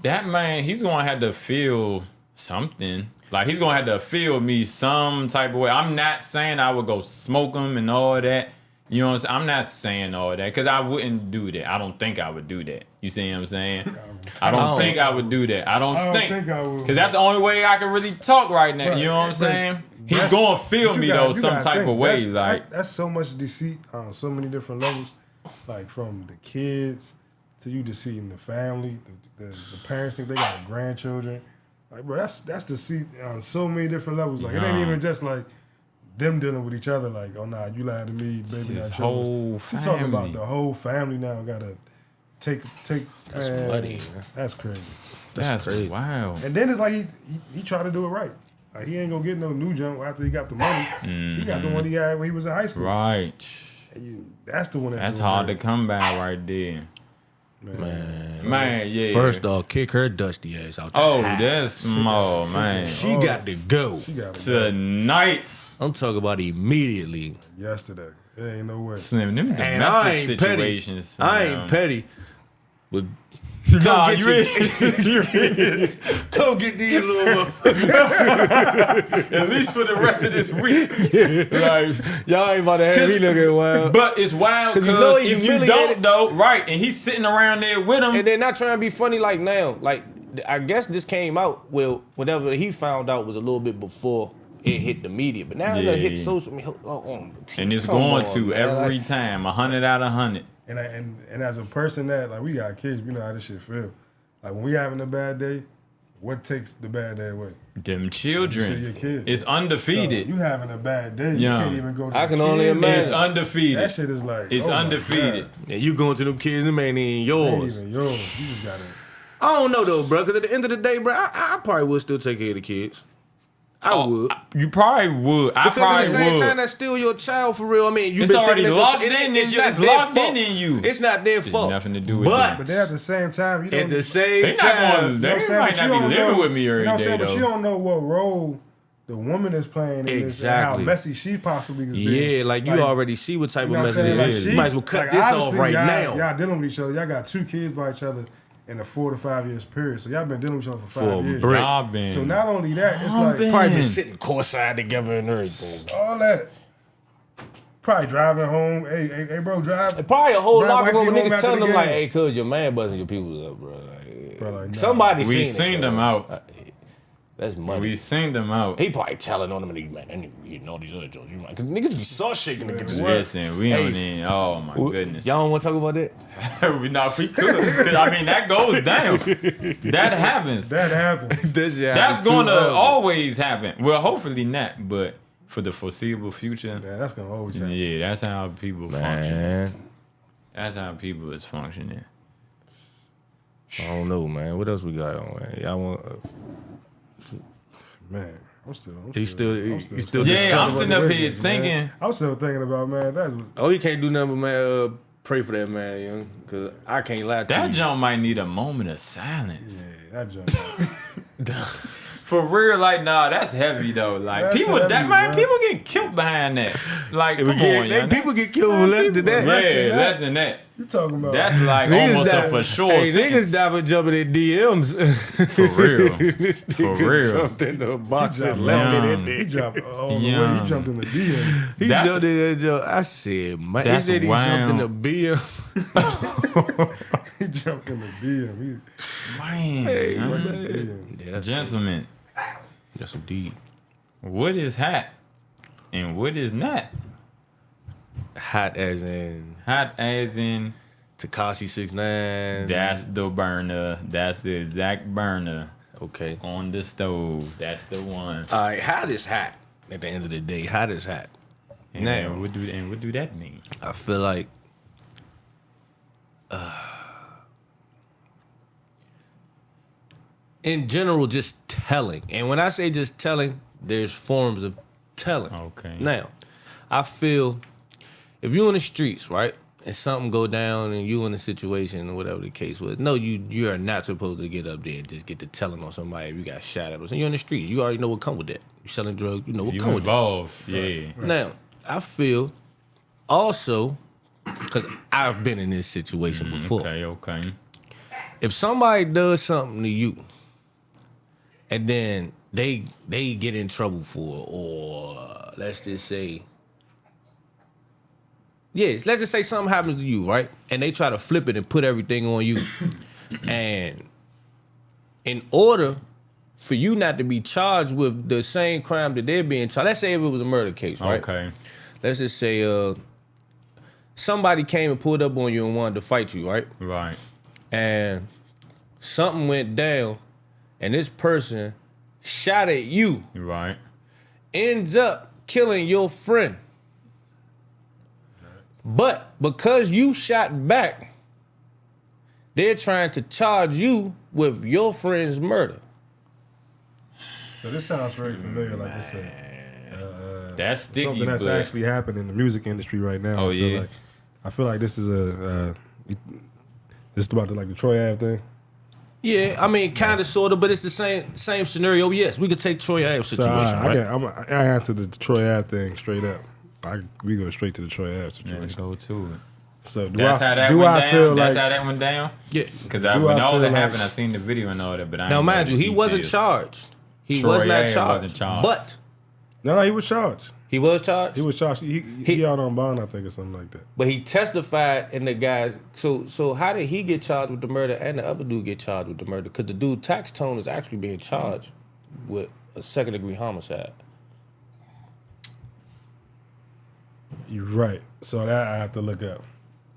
that man, he's gonna have to feel something. Like, he's gonna have to feel me some type of way. I'm not saying I would go smoke him and all that. You know what I'm saying? I'm not saying all that, because I wouldn't do that. I don't think I would do that. You see what I'm saying? I don't think I would do that. I don't think I would. because that's the only way I can really talk right now. You know what I'm saying? He's gonna feel me though, some type of way. Like, that's so much deceit on so many different levels. Like, from the kids to you deceiving the family, the parents think they got grandchildren. Like, bro, that's deceit on so many different levels. Like, it ain't even just like them dealing with each other. Like, oh nah, you lied to me, baby, not whole yours. You talking about family. the whole family now gotta take. That's man, money, man. That's crazy. that's crazy. wow. And then it's like he tried to do it right. Like, he ain't gonna get no new junk after he got the money. He got the one he had when he was in high school. Right. That's the one. That's hard to come by right there. Man, yeah. First off, kick her dusty ass out there. Oh, that's small, man. She got to go. She got it done Tonight, I'm talking about immediately. yesterday. It ain't no way. Slim, them And I domestic ain't petty. situations. I ain't petty. But Nah, get you your- is. come get these little motherfuckers. At least for the rest of this week. Like, Y'all ain't about to have me looking wild. but it's wild 'Cause because you know he if you humiliated. don't, though, right, and he's sitting around there with him. And they're not trying to be funny like now. Like, I guess this came out, well, whatever he found out was a little bit before it hit the media. But now Yeah. it hit social media. And it's Come going on, to man. every Like, time, 100 out of 100. And as a person that, like, we got kids, we know how this shit feel. Like, when we having a bad day, what takes the bad day away? Them children. You see your kids. It's undefeated. So, you having a bad day, you Yeah. can't even go to I the can only kids. imagine. It's undefeated. That shit is like, It's oh my undefeated. God. And you going to them kids, them ain't even Ain't yours. even yours. You just gotta. I don't know though, bro. Because at the end of the day, bro, I probably would still take care of the kids. I would. You probably would. I Because at probably the same would. time, that's still your child for real. I mean, you've It's been already thinking that's locked in. It's It's not their locked fault. in you. It's not their It's fault. nothing to do with But But then at the same time, you don't. at the same They not time, going. They You know what I'm saying? might But you not be don't living know- with me every you know what I'm day saying? But you though. don't know what role the woman is playing in this and Exactly. how messy she possibly is being. yeah, like you already see what type You know of what I'm message saying? it Like, is. she, You might as well cut like, this off obviously, right y'all, now. Y'all dealing with each other. Y'all got 2 kids by each other in a 4 to 5 years period. So y'all been dealing with each other for 5 years. brick. Y'all been. So not only that, it's like Probably been sitting courtside together and everything. all that. Probably driving home. Hey, bro, drive. And probably a whole Drive locker room of wifey home niggas after telling the them like, game. "Hey, cuz your man buzzing your peoples up, bro." Like, Bro, like, nah. somebody We seen seen it, them bro. out. That's money. We seen them out. He probably telling on them, and man, that nigga eating all these other jokes. You might, cause niggas be saw shaking to get this. Listen, we don't even. Oh my goodness. Y'all don't want to talk about that? Nah, we could. 'Cause, I mean, that goes down. That happens. That happens. That's gonna always happen. Well, hopefully not, but for the foreseeable future, Yeah, that's gonna always happen. yeah, that's how people function. Man, That's how people is functioning. I don't know, man. What else we got on? Man? Y'all want? Man, I'm still. He's still Yeah, I'm sitting up Wiggins, here man. thinking. I'm still thinking about, man. That's Oh, he can't do nothing but man. Pray for that man, you know? Cause I can't lie to That you. jump might need a moment of silence. yeah, that jump. For real, like, nah, that's heavy though. Like, That's people, heavy, that man, bro. people get killed behind that. Like, come on, young. People get killed for less than that. Yeah, less than that. You talking about? That's like Niggas almost die- a for sure. Hey, sentence. niggas die for jumping in DMs. For real. This For nigga real. jumped in the box He and jumped left down. it in He there. jumped all the way. Yeah. He jumped in the DM. He That's- jumped in that jump. I said, man. He That's said he jumped in the wild. BM. He jumped in the DM. Man, Hey, huh? man. DM. Yeah, that's Gentlemen. That's indeed. What is hot and what is not? Hot as in Tekashi 6ix9ine. That's the burner. That's the exact burner. Okay. On the stove. That's the one. All right, hot is hot. At the end of the day, hot is hot. And now, what do that mean? I feel like in general, just telling. And when I say just telling, there's forms of telling. Okay. Now, I feel if you're in the streets, right, and something go down and you in a situation or whatever the case was, no, you are not supposed to get up there and just get to telling on somebody if you got shot at. So you're in the streets. You already know what come with that. You selling drugs, you know what come with that. Involved, yeah. Right. Now, I feel also, because I've been in this situation before. Okay. If somebody does something to you, and then they get in trouble for, or let's just say, let's just say something happens to you, right? And they try to flip it and put everything on you. And in order for you not to be charged with the same crime that they're being charged, let's say if it was a murder case, right? Okay. Let's just say somebody came and pulled up on you and wanted to fight you, right? Right. And something went down, and this person shot at you, Right. ends up killing your friend. But because you shot back, they're trying to charge you with your friend's murder. So this sounds very familiar, like I said. That's sticky, something that's but actually happening in the music industry right now. Oh, yeah. I feel like this is this is about the Troy Ave thing. Yeah, I mean, kind of, sort of, but it's the same scenario. Yes, we could take Troy Ave situation, right? I answer the Troy Ave thing straight up. We go straight to the Troy Ave situation. let's go to it. So That's how that went down? Yeah. Because when all that happened, I seen the video and all that, but I Now, ain't know mind you, the he wasn't details. charged. He Troy was not Ave charged. wasn't charged. But No, he was charged. he was charged. He was charged. He out on bond, I think, or something like that. But he testified in the guys. So how did he get charged with the murder and the other dude get charged with the murder? Because the dude Tax Tone is actually being charged with a 2nd-degree homicide. You're right. So that I have to look up.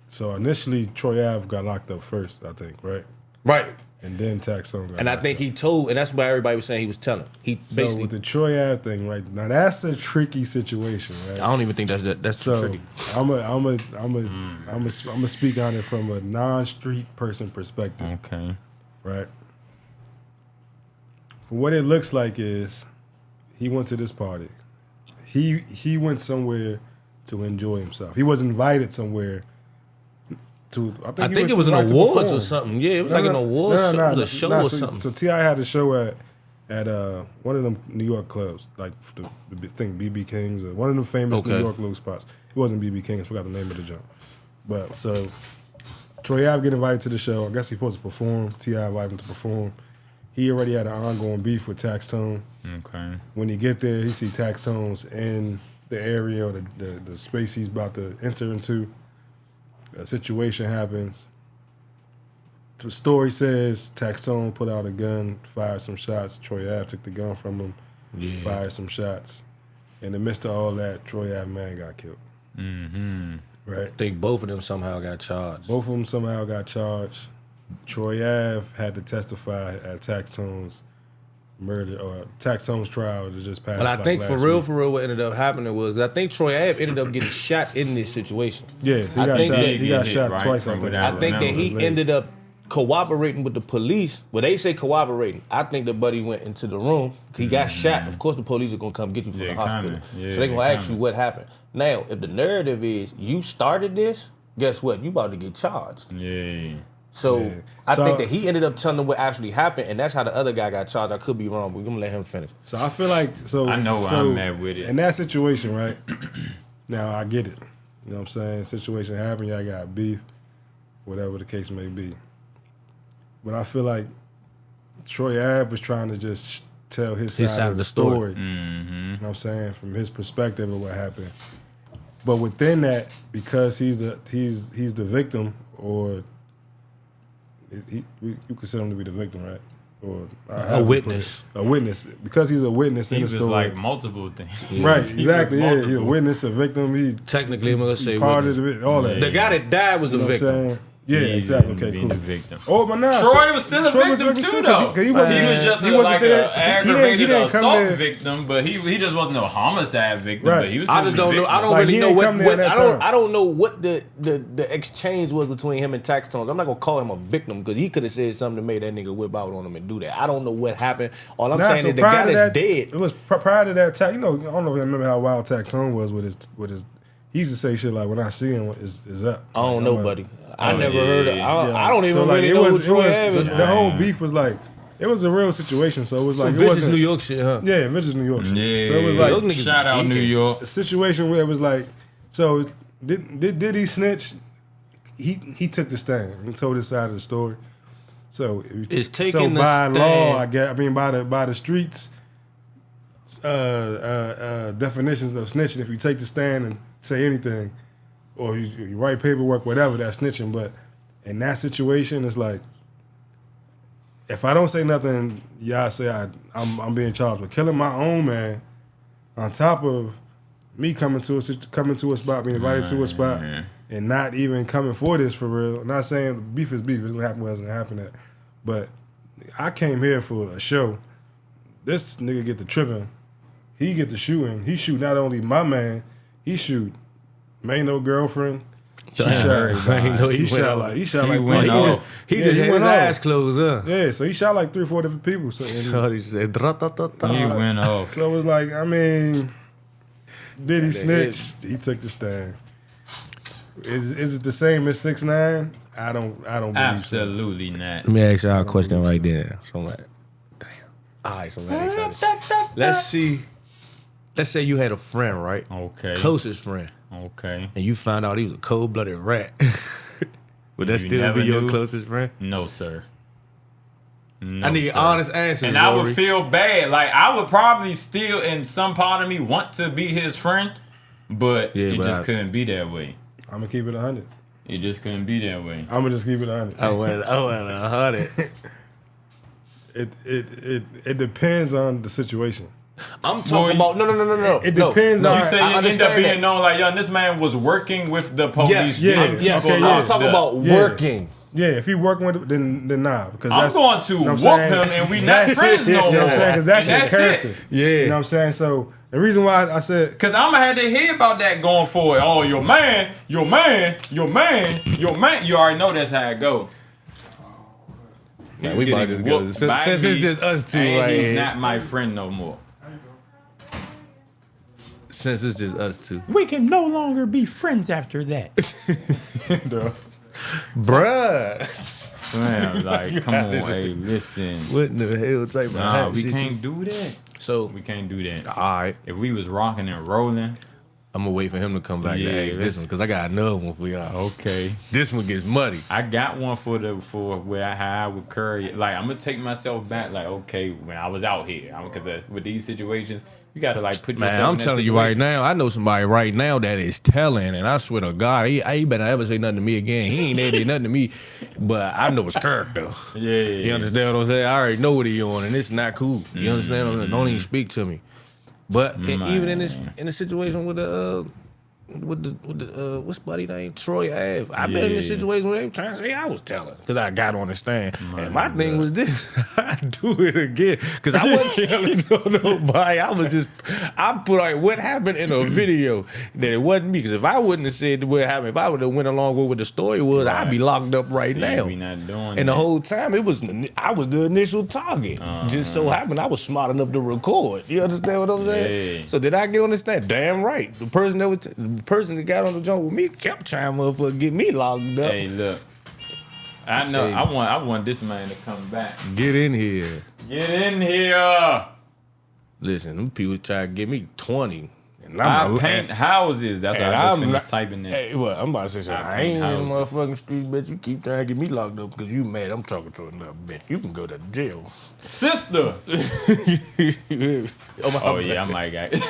So initially, Troy Ave got locked up first, I think, right? Right. And then Taxone got And I locked think up. he told, and that's why everybody was saying he was telling. He So basically. with the Troy Ave thing, right now, that's a tricky situation, right? I don't even think that's So tricky. I'm a speak on it from a non-street person perspective, Okay. right? For what it looks like is, he went to this party. He went somewhere to enjoy himself. He was invited somewhere to. I think it was an invited to awards perform. or something. Yeah, it was like an awards show. It was a show or something. So T.I. had a show at one of them New York clubs, like the thing BB King's or one of them famous New York little spots. It wasn't BB King. I forgot the name of the joint. But so Troy Ave get invited to the show. I guess he's supposed to perform. T.I. invited him to perform. He already had an ongoing beef with Tax Tone. Okay. When he get there, he see Tax Tones in the area or the space he's about to enter into. A situation happens. The story says Tax Tone put out a gun, fired some shots. Troy Ave took the gun from him, fired some shots. In the midst of all that, Troy Ave man got killed. Mm-hmm. Right? I think both of them somehow got charged. Both of them somehow got charged. Troy Ave had to testify at Tax Tone's murder or Tax Tone's trial that just passed. But I think last for real, week. what ended up happening was I think Troy Ave ended up getting shot in this situation. Yeah, so I he got think shot. that- He got shot right, twice. I from think. without- I think that he ended up cooperating with the police. Well, they say cooperating. I think the buddy went into the room. He got shot. Of course, the police are gonna come get you from Yeah, the hospital. coming. Yeah, so they're gonna they ask you coming. what happened. Now, if the narrative is you started this, guess what? You about to get charged. Yeah. So Yeah. I So- think that he ended up telling them what actually happened, and that's how the other guy got charged. I could be wrong, but we're gonna let him finish. So I feel like I know where I'm at with it. In that situation, right? Now I get it. You know what I'm saying? Situation happened, y'all got beef, whatever the case may be. But I feel like Troy Ave was trying to just tell his side of the story. Mm-hmm. You know what I'm saying? From his perspective of what happened. But within that, because he's the victim, or you consider him to be the victim, right? or a witness. A witness, because he's a witness in the story. He was like multiple things. Yeah. Right, exactly. Yeah, he's a witness, a victim. He technically, I'm gonna say part of it, all that. The guy that died was the victim. Yeah, exactly. Okay, cool. The victim. Oh, but now Troy was still a victim too, though. He was just like an aggravated assault victim, but he just wasn't no homicide victim. Right. But he was. I just don't know. I don't really know what I don't know what the exchange was between him and Tax Tones. I'm not gonna call him a victim because he could have said something that made that nigga whip out on him and do that. I don't know what happened. All I'm saying is the guy that's dead. It was prior to that. I don't know if you remember how wild Tax Tone was with his. He used to say shit like, "When I see him, is up." I don't know, buddy. I never heard of. I don't even really know who Troy Ave is. The whole beef was like, it was a real situation. So it was like, it wasn't New York shit, huh? Yeah, vicious New York shit. Yeah, so it was like, shout out New York. A situation where it was like, so did he snitch? He took the stand and told his side of the story. So it's taking by law, I mean by the streets definitions of snitching. If you take the stand and say anything, or you write paperwork, whatever, that's snitching. But in that situation, it's like, if I don't say nothing, y'all say I'm being charged with killing my own man, on top of me coming to a spot, being invited to a spot, and not even coming for this for real. I'm not saying beef is beef. It doesn't happen where it doesn't happen at. But I came here for a show. This nigga get the tripping. He get the shooting. He shoot not only my man, he shoot Mano girlfriend. He shot like he just had his eyes closed, huh? Yeah, so he shot like 3 or 4 different people. So he went off. So it was like, I mean, did he snitch? He took the stand. Is it the same as 6ix9ine? I don't believe absolutely so. not. Let me ask y'all a question right there. So I'm like, damn. All right, so let's see. Let's say you had a friend, right? Okay. Closest friend. Okay. And you found out he was a cold-blooded rat. Would that still be your closest friend? No, sir. No, I need an honest answer. And I would feel bad. Like, I would probably still, in some part of me, want to be his friend, but it just couldn't be that way. I'm going to keep it 100. It just couldn't be that way. I'm going to just keep it 100. I went 100. It depends on the situation. I'm talking about no. It depends on. You say you end up being known like, yo, this man was working with the police. Yes. I'm talking about working. Yeah, if he working with it, then nah. Because I'm going to whoop him and we not friends no more. You know what I'm saying? Because that's your character. Yeah. You know what I'm saying? So the reason why I said, because I'm gonna have to hear about that going forward. Oh, your man. You already know that's how it go. Yeah, we might just go. Since it's just us two, right? He's not my friend no more. Since it's just us two, we can no longer be friends after that. Bruh. Man, like, come on, hey, listen. What in the hell type of hat we can't do that. So we can't do that. All right. If we was rocking and rolling, I'm gonna wait for him to come back to ask this one because I got another one for y'all. Okay. This one gets muddy. I got one for how I would curry. Like, I'm gonna take myself back. Like, okay, when I was out here, because with these situations, you gotta like put yourself. Man, I'm telling you right now, I know somebody right now that is telling, and I swear to God, he better ever say nothing to me again. He ain't ever did nothing to me, but I know his character. Yeah. You understand what I'm saying? I already know what he on, and it's not cool. You understand? Don't even speak to me. But even in the situation with the what's buddy name, Troy Ave, I've been in a situation where they were trying to say I was telling because I got on the stand. And my thing was this: I do it again because I wasn't telling nobody. I put like what happened in a video that it wasn't me. Because if I wouldn't have said what happened, if I would have went along with what the story was, I'd be locked up right now. We not doing and the whole time I was the initial target. Just so happened I was smart enough to record. You understand what I'm saying? Yeah. So did I get on the stand? Damn right. The person that got on the joint with me kept trying to get me locked up. Hey, look. I know. Hey. I want this man to come back. Get in here. Get in here. Listen, them people try to give me 20. And I paint houses. That's why I just finished typing that. Hey, what? I'm about to say something. I ain't in the motherfucking streets, bitch. You keep trying to get me locked up because you mad. I'm talking to another bitch. You can go to jail. Sister. Oh yeah, I might got it.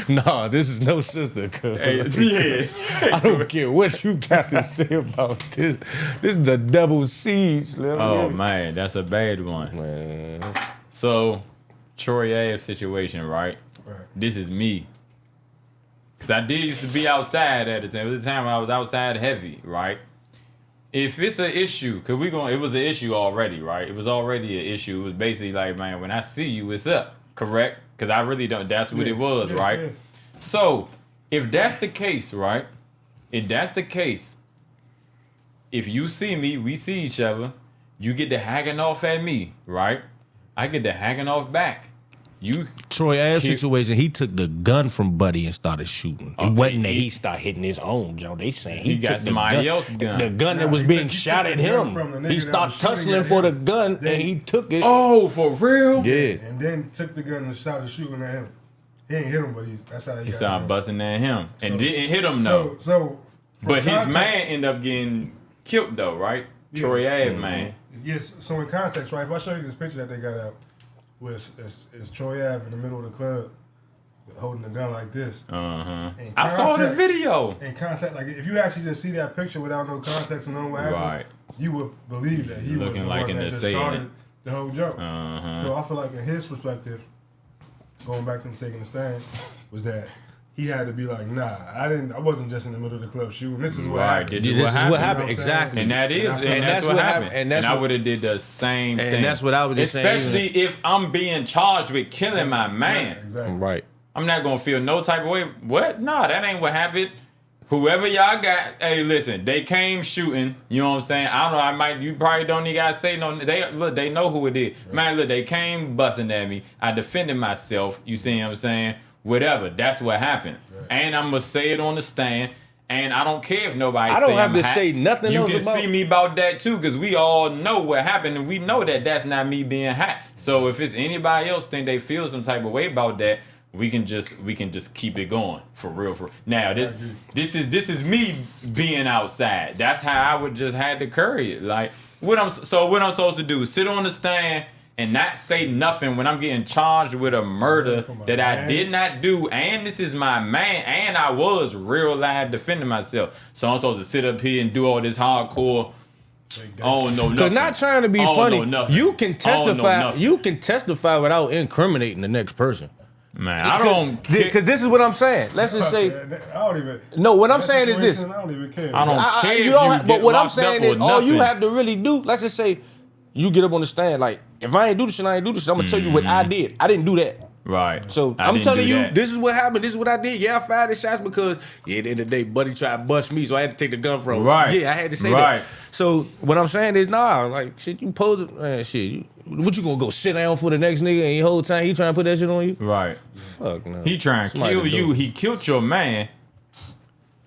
Nah, this is no sister. Hey, I don't care what you got to say about this. This is the devil's seed. Oh man, that's a bad one. Man. So, Troy Ave situation, right? This is me. Cause I did used to be outside at the time. It was a time when I was outside heavy, right? If it's an issue, it was an issue already, right? It was already an issue. It was basically like, man, when I see you, it's up, correct? Because I really don't. That's what it was, right? Yeah. So, if that's the case, right? If that's the case, if you see me, we see each other. You get to hacking off at me, right? I get to hacking off back. Troy Ave situation, he took the gun from Buddy and started shooting. It wasn't that he started hitting his own, Joe. They saying he got somebody else's gun. The gun that was being shot at him. He started tussling for the gun and he took it. Oh, for real? Yeah. And then took the gun and started shooting at him. He ain't hit him, but that's how he started busting at him. And didn't hit him, though. But his man ended up getting killed, though, right? Yeah. Troy Ave, man. Yes, so in context, right, if I show you this picture that they got out, it's Troy Ave in the middle of the club holding the gun like this. I saw the video. In context, like if you actually just see that picture without no context and no what happened, you would believe that he was the one that just started the whole joke. So I feel like in his perspective, going back to him taking the stand, was that he had to be like, nah, I wasn't just in the middle of the club shooting. This is what happened. This is what happened. Exactly. And that's what happened. And I would have did the same thing. And that's what I was just saying. Especially if I'm being charged with killing my man. Yeah, exactly. Right. I'm not going to feel no type of way. What? Nah, that ain't what happened. Whoever y'all got, hey, listen, they came shooting. You know what I'm saying? I don't know. You probably don't even got to say no. They know who it is. Right. Man, look, they came busting at me. I defended myself. You see what I'm saying? Whatever. That's what happened. Right. And I'm going to say it on the stand. And I don't care if nobody say I don't have to say nothing else about. You can see me about that too, because we all know what happened, and we know that that's not me being hacked. So if it's anybody else think they feel some type of way about that, we can just keep it going for real. Now this is me being outside. That's how I would just had to carry it. Like what I'm supposed to do? Sit on the stand and not say nothing when I'm getting charged with a murder that I did not do, and this is my man, and I was real live defending myself. So I'm supposed to sit up here and do all this hardcore. Oh no, because not trying to be funny, you can testify. You can testify without incriminating the next person. Man, I don't care. Because this is what I'm saying. Let's just say. I don't even. No, what I'm saying is this. I don't even care. I don't care. You don't. But what I'm saying is, all you have to really do. Let's just say, you get up on the stand. Like, if I ain't do this shit, I ain't do this shit. I'm gonna tell you what I did. I didn't do that. Right. So I'm telling you, this is what happened. This is what I did. Yeah, I fired the shots because at the end of the day, Buddy tried to bust me, so I had to take the gun from him. Right. Yeah, I had to say that. So what I'm saying is, like shit, you pose it, shit. What you gonna go sit down for the next nigga and the whole time he trying to put that shit on you? Right. Fuck no. He trying to kill you. He killed your man,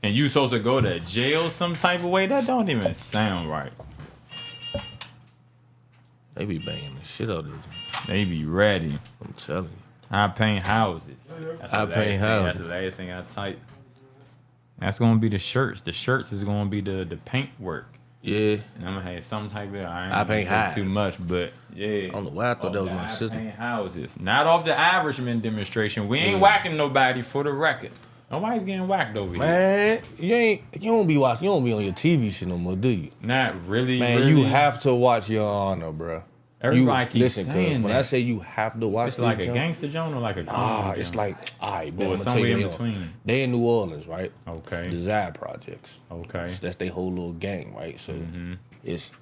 and you supposed to go to jail some type of way? That don't even sound right. They be banging the shit out of you. They be ready. I'm telling you. I paint houses. That's the last thing I type. That's gonna be the shirts. The shirts is gonna be the paint work. Yeah. And I'm gonna have some type of. I paint high too much, but yeah. I don't know why I thought that was my sister. Paint houses. Not off the Irishman demonstration. We ain't whacking nobody for the record. Nobody's getting whacked over here. Man, you don't be watching. You don't be on your TV shit no more, do you? Not really. Man, really. You have to watch Your Honor, bro. Everybody keeps saying when I say you have to watch, it's like a gangster joint or like a comedy it's like, all right, man, or somewhere in between. They in New Orleans, right? Okay. Desire Projects. Okay. That's their whole little gang, right? So it's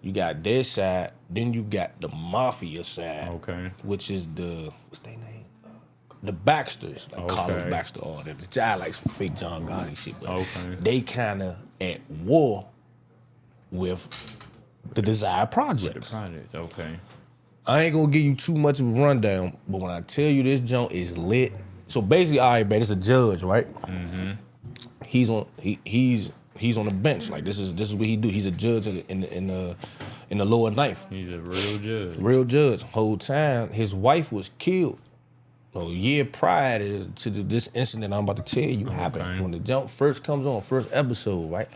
you got their side, then you got the mafia side. Okay. Which is what's their name? The Baxters, like Carlos Baxter, all that. The guy like some fake John Gotti shit, but they kind of at war with the Desire Projects. Okay. I ain't gonna give you too much of a rundown, but when I tell you this joint is lit, so basically, all right, man, it's a judge, right? Mm-hmm. He's on the bench. Like this is what he do. He's a judge in the lower ninth. He's a real judge. Real judge. Whole time, his wife was killed. A year prior to this incident I'm about to tell you happened. When the jump first comes on, first episode, right?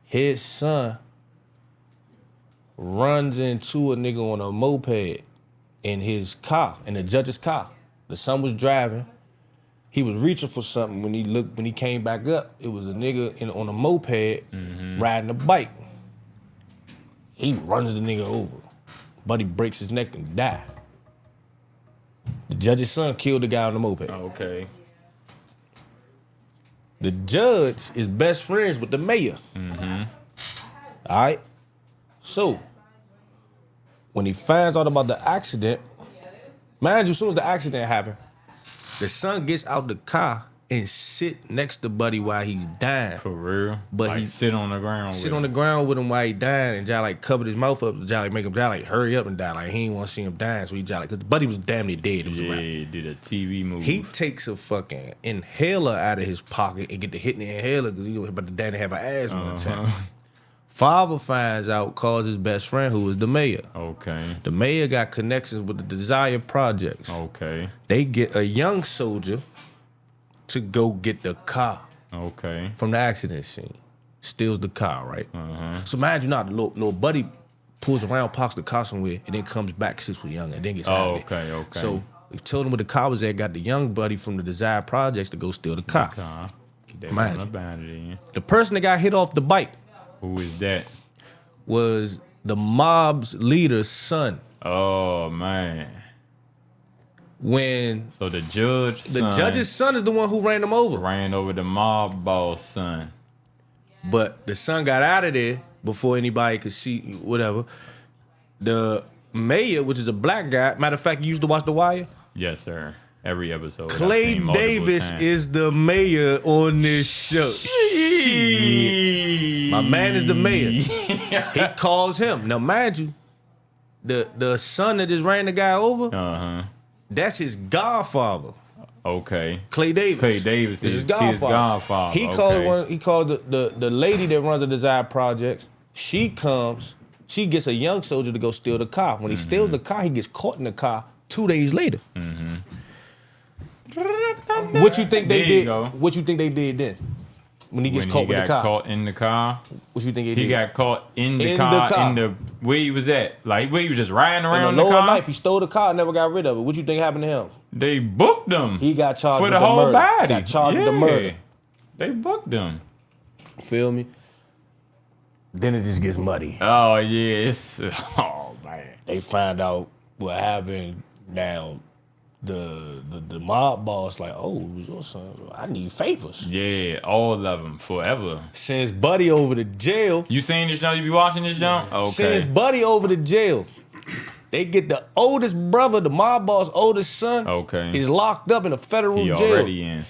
His son runs into a nigga on a moped in his car, in the judge's car. The son was driving. He was reaching for something. When he came back up, it was a nigga on a moped riding a bike. He runs the nigga over. Buddy breaks his neck and die. The judge's son killed the guy on the moped. Okay. The judge is best friends with the mayor. All right? So, when he finds out about the accident, mind you, as soon as the accident happened, the son gets out the car and sit next to Buddy while he's dying. For real? But like he sit on the ground sit on the ground with him while he dying, and Jai like covered his mouth up. Jai like make him hurry up and die. Like he ain't want to see him dying, so he Jai like, cause Buddy was damn near dead. It was a wrap. Did a TV movie. He takes a fucking inhaler out of his pocket and get to hit the inhaler because he was about to die and have an asthma attack. Father finds out, calls his best friend, who is the mayor. Okay. The mayor got connections with the Desire Projects. Okay. They get a young soldier to go get the car from the accident scene. Steals the car, right? So imagine not the little Buddy pulls around, parks the car somewhere, and then comes back 6 foot younger, and then gets out of it. Okay. So we told him where the car was at, got the young Buddy from the Desire Projects to go steal the car. Imagine. The person that got hit off the bike, who is that? Was the mob's leader's son. Oh man. So the judge's son is the one who ran him over. Ran over the mob boss son. But the son got out of there before anybody could see whatever. The mayor, which is a black guy, matter of fact, you used to watch The Wire? Yes, sir. Every episode. Clay Davis is the mayor on this show. My man is the mayor. He calls him. Now, mind you, the son that just ran the guy over, that's his godfather. Okay. Clay Davis. Clay Davis is his godfather. He called the lady that runs the Desire Projects. She comes. She gets a young soldier to go steal the car. When he steals the car, he gets caught in the car 2 days later. What you think they did? What you think they did then? When he gets caught with the car. Caught in the car. What you think they did? He got caught in the car. Where he was at. Like where he was just riding around in the car. Life. He stole the car and never got rid of it. What you think happened to him? They booked him. He got charged for with the whole murder. body. Got charged with the murder. They booked him. Feel me? Then it just gets muddy. Oh yeah, oh man. They find out what happened. Now the mob boss like, oh, it was your son. I need favors. Yeah, all of them forever. Sends Buddy over to jail. You seen this show? You be watching this show? Okay. Sends Buddy over to jail. They get the oldest brother, the mob boss' oldest son. Okay. Is locked up in a federal jail. He already in.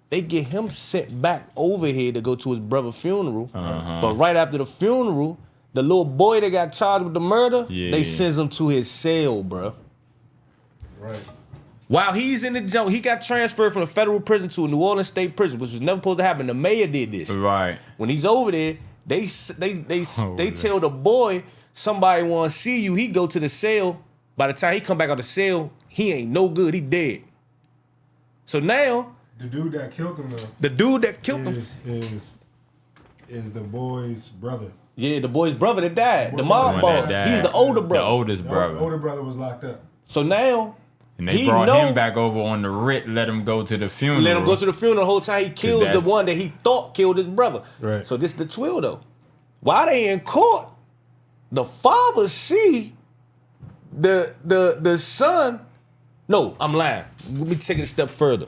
They get him sent back over here to go to his brother's funeral. But right after the funeral, the little boy that got charged with the murder, they sends him to his cell, bro. Right. While he's in the jail, he got transferred from the federal prison to a New Orleans state prison, which was never supposed to happen. The mayor did this. Right. When he's over there, they tell the boy, somebody want to see you. He go to the cell. By the time he come back out the cell, he ain't no good. He dead. So now, the dude that killed him, though. The dude that killed him is the boy's brother. Yeah, the boy's brother that died. The mob boss. He's the older brother. The oldest brother. The older brother was locked up. So now, and they brought him back over on the writ, let him go to the funeral. Let him go to the funeral the whole time. He kills the one that he thought killed his brother. Right. So this is the twill, though. While they in court, the father see the son. No, I'm lying. Let me take it a step further.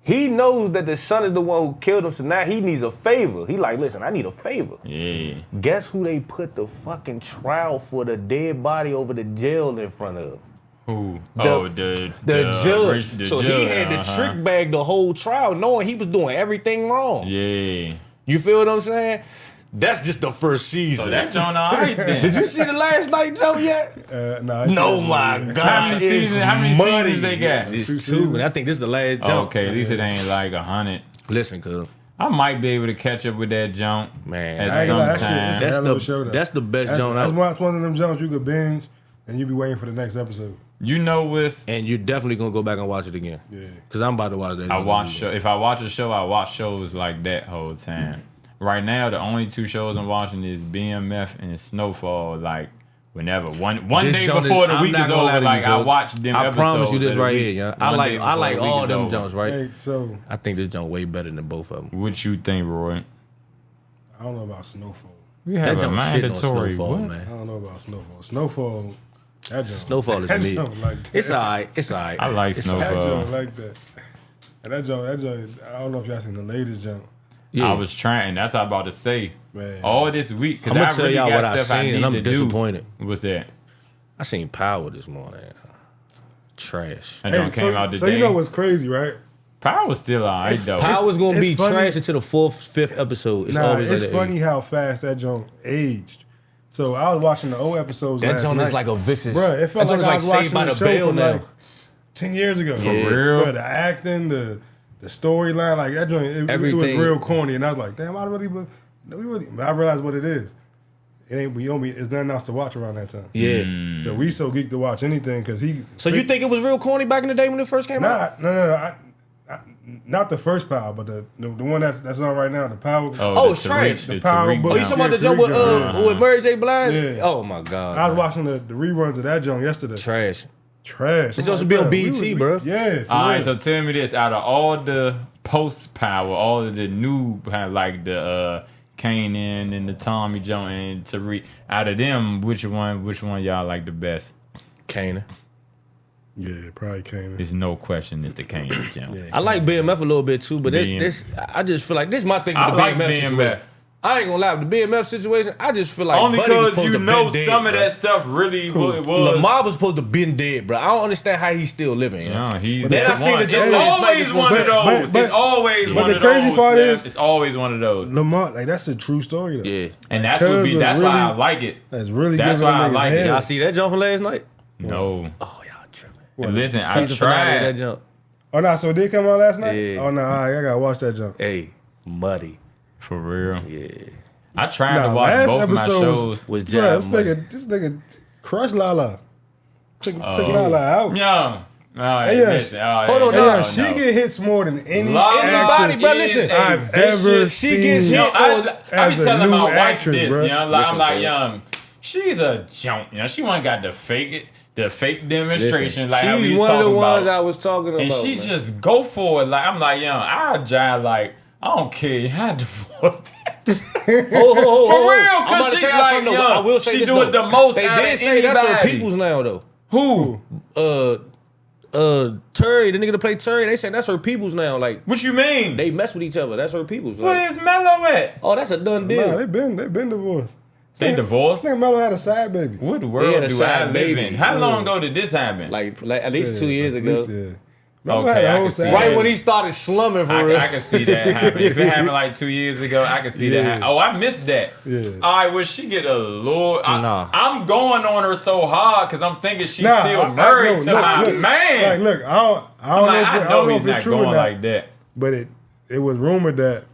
He knows that the son is the one who killed him, so now he needs a favor. He like, listen, I need a favor. Yeah. Guess who they put the fucking trial for the dead body over the jail in front of? Who? The judge. So he had the trick bag the whole trial, knowing he was doing everything wrong. Yeah. You feel what I'm saying? That's just the first season. So that joint all right then. Did you see the last night joke yet? No. My God. How many seasons they got? It's 2, and I think this is the last joke. Okay, at least it ain't like 100. Listen, cuz. I might be able to catch up with that junk, man. At some time. That's the best joke. That's one of them jokes you could binge, and you be waiting for the next episode. You know what's... And you're definitely going to go back and watch it again. Yeah. Because I'm about to watch that. If I watch a show, I watch shows like that whole time. Right now, the only 2 shows I'm watching is BMF and Snowfall. Like, Whenever one This day joint before is- the week I'm is not gonna lie over, to you, like I Joe. watched them. I promise you episodes this of the right week. here, yeah. One I day like before the week all is them over. joints, right? Hey, so I think this joint way better than both of them. What you think, Roy? I don't know about Snowfall. We That have a joint shitting on mandatory. Snowfall, What? I man. don't know about Snowfall. Snowfall, that joint. Snowfall is that me. joint like that. It's alright. It's alright. I like It's That Snowfall. joint like that. And that joint, I don't know if y'all seen the latest joint. Yeah. I was trying. That's what I'm about to say. Man. All this week, because I'm I gonna tell really y'all got what I stuff I seen, need and I'm to disappointed. do. What's that? I seen Power this morning. Trash. That Hey, don't came out today. so you know what's crazy, right? Power's still alright though. Power's gonna it's be funny. trash until the 4th, 5th episode. It's Nah, always it's like that. funny how fast that joint aged. So I was watching the old episodes That last joint night. is like a vicious. Bruh, it felt that like joint I is was like watching Saved by the the show Bell from now. like 10 years ago. For real? Bruh, the acting, the storyline, like that joint, it was Everything. real corny. And I was like, damn, I really, but I realized what it is. It ain't, it's nothing else to watch around that time. Yeah. So we so geeked to watch anything because he. So you think it was real corny back in the day when it first came out? No. Not the first Power, but the one that's on right now, the Power. Oh, the it's trash. The Power Tariq book. Oh, you down. talking about the Yeah, jump with Tariq, with Mary J. Blige? Yeah. Oh my god. I was watching the reruns of that joint yesterday. Trash. Trash. It's I'm supposed to like, be on bruh, BET, bro. Yeah. For All right, real. so tell me this: out of all the post Power, all of the new like the Kanan and the Tommy Jones and Tariq, out of them, which one y'all like the best? Kana. Yeah, probably came. There's no question it's the Kanan Jones. Yeah. I like BMF a little bit too, but BM. this I just feel like this is my thing with I the like BMF BMF. situation. I ain't gonna lie, with the BMF situation, I just feel like Only Buddy was because supposed you to know been dead, some of bro. that stuff really was. Lamar was supposed to been dead, bro. I don't understand how he's still living. Yeah, he's But then I that seen one. the It's Jalen always Smith one of those. but- It's always but one the of those. crazy part Steph. is- it's always one of those. Lamar, like that's a true story though. Yeah. And that's Cuz what was that's why I really- like it. That's really That's giving why I them niggas like it. hell. Y'all see that jump from last night? No. Oh, y'all tripping. And listen, I Season finale of that tried. jump. Oh no, so it did come out last night? Yeah. Oh no, I gotta watch that jump. Hey, muddy. For real. Yeah. I tried to Nah, watch last both my episode shows. Was Bruh, Jazz this nigga crushed Lala. Took Lala out. Young. Hey, yeah, listen. hold on, Hey, no, yeah, she get hits more than any Lala Anybody, actress bro, listen, I've ever she seen. gets Yo, hit I be as a telling new my wife actress, this, bruh. young. Like, I'm Listen, like, bro. young, she's a jump. You know, she one got the fake demonstration, like how we She's was one of the talking ones about. I was talking about. And she man. just go for it. Like I'm like, young, I jive like I don't care. I divorce that. Oh, For real, I'm about cause to she tell y'all like, something, though. young, I will say she this, do it though. the most They out did of say that's her anybody. people's now, though. Who? Terry, the nigga that played Terry, they said that's her people's now. Like What you mean? they mess with each other. That's her people's. Like, Where's Mello at? oh, that's a done deal. Nah, they been divorced. They divorced? I think Melo had a side baby. What He world had a do side I live baby. in? How long ago did this happen? like at least 2 years At ago. least, yeah. Melo Okay, had a I whole can see side that. Right baby. when he started slumming for real. I can see that happen. If it happened like 2 years ago, I can see that Yeah. happen. Oh, I missed that. Yeah. All right, well, she get a lord. Nah. I'm going on her so hard because I'm thinking she's Nah, still I- married no, to look, my look. man. Like, look, I don't I'm know like, if I I don't know know he's if it's not true or going not, like that. but it was rumored that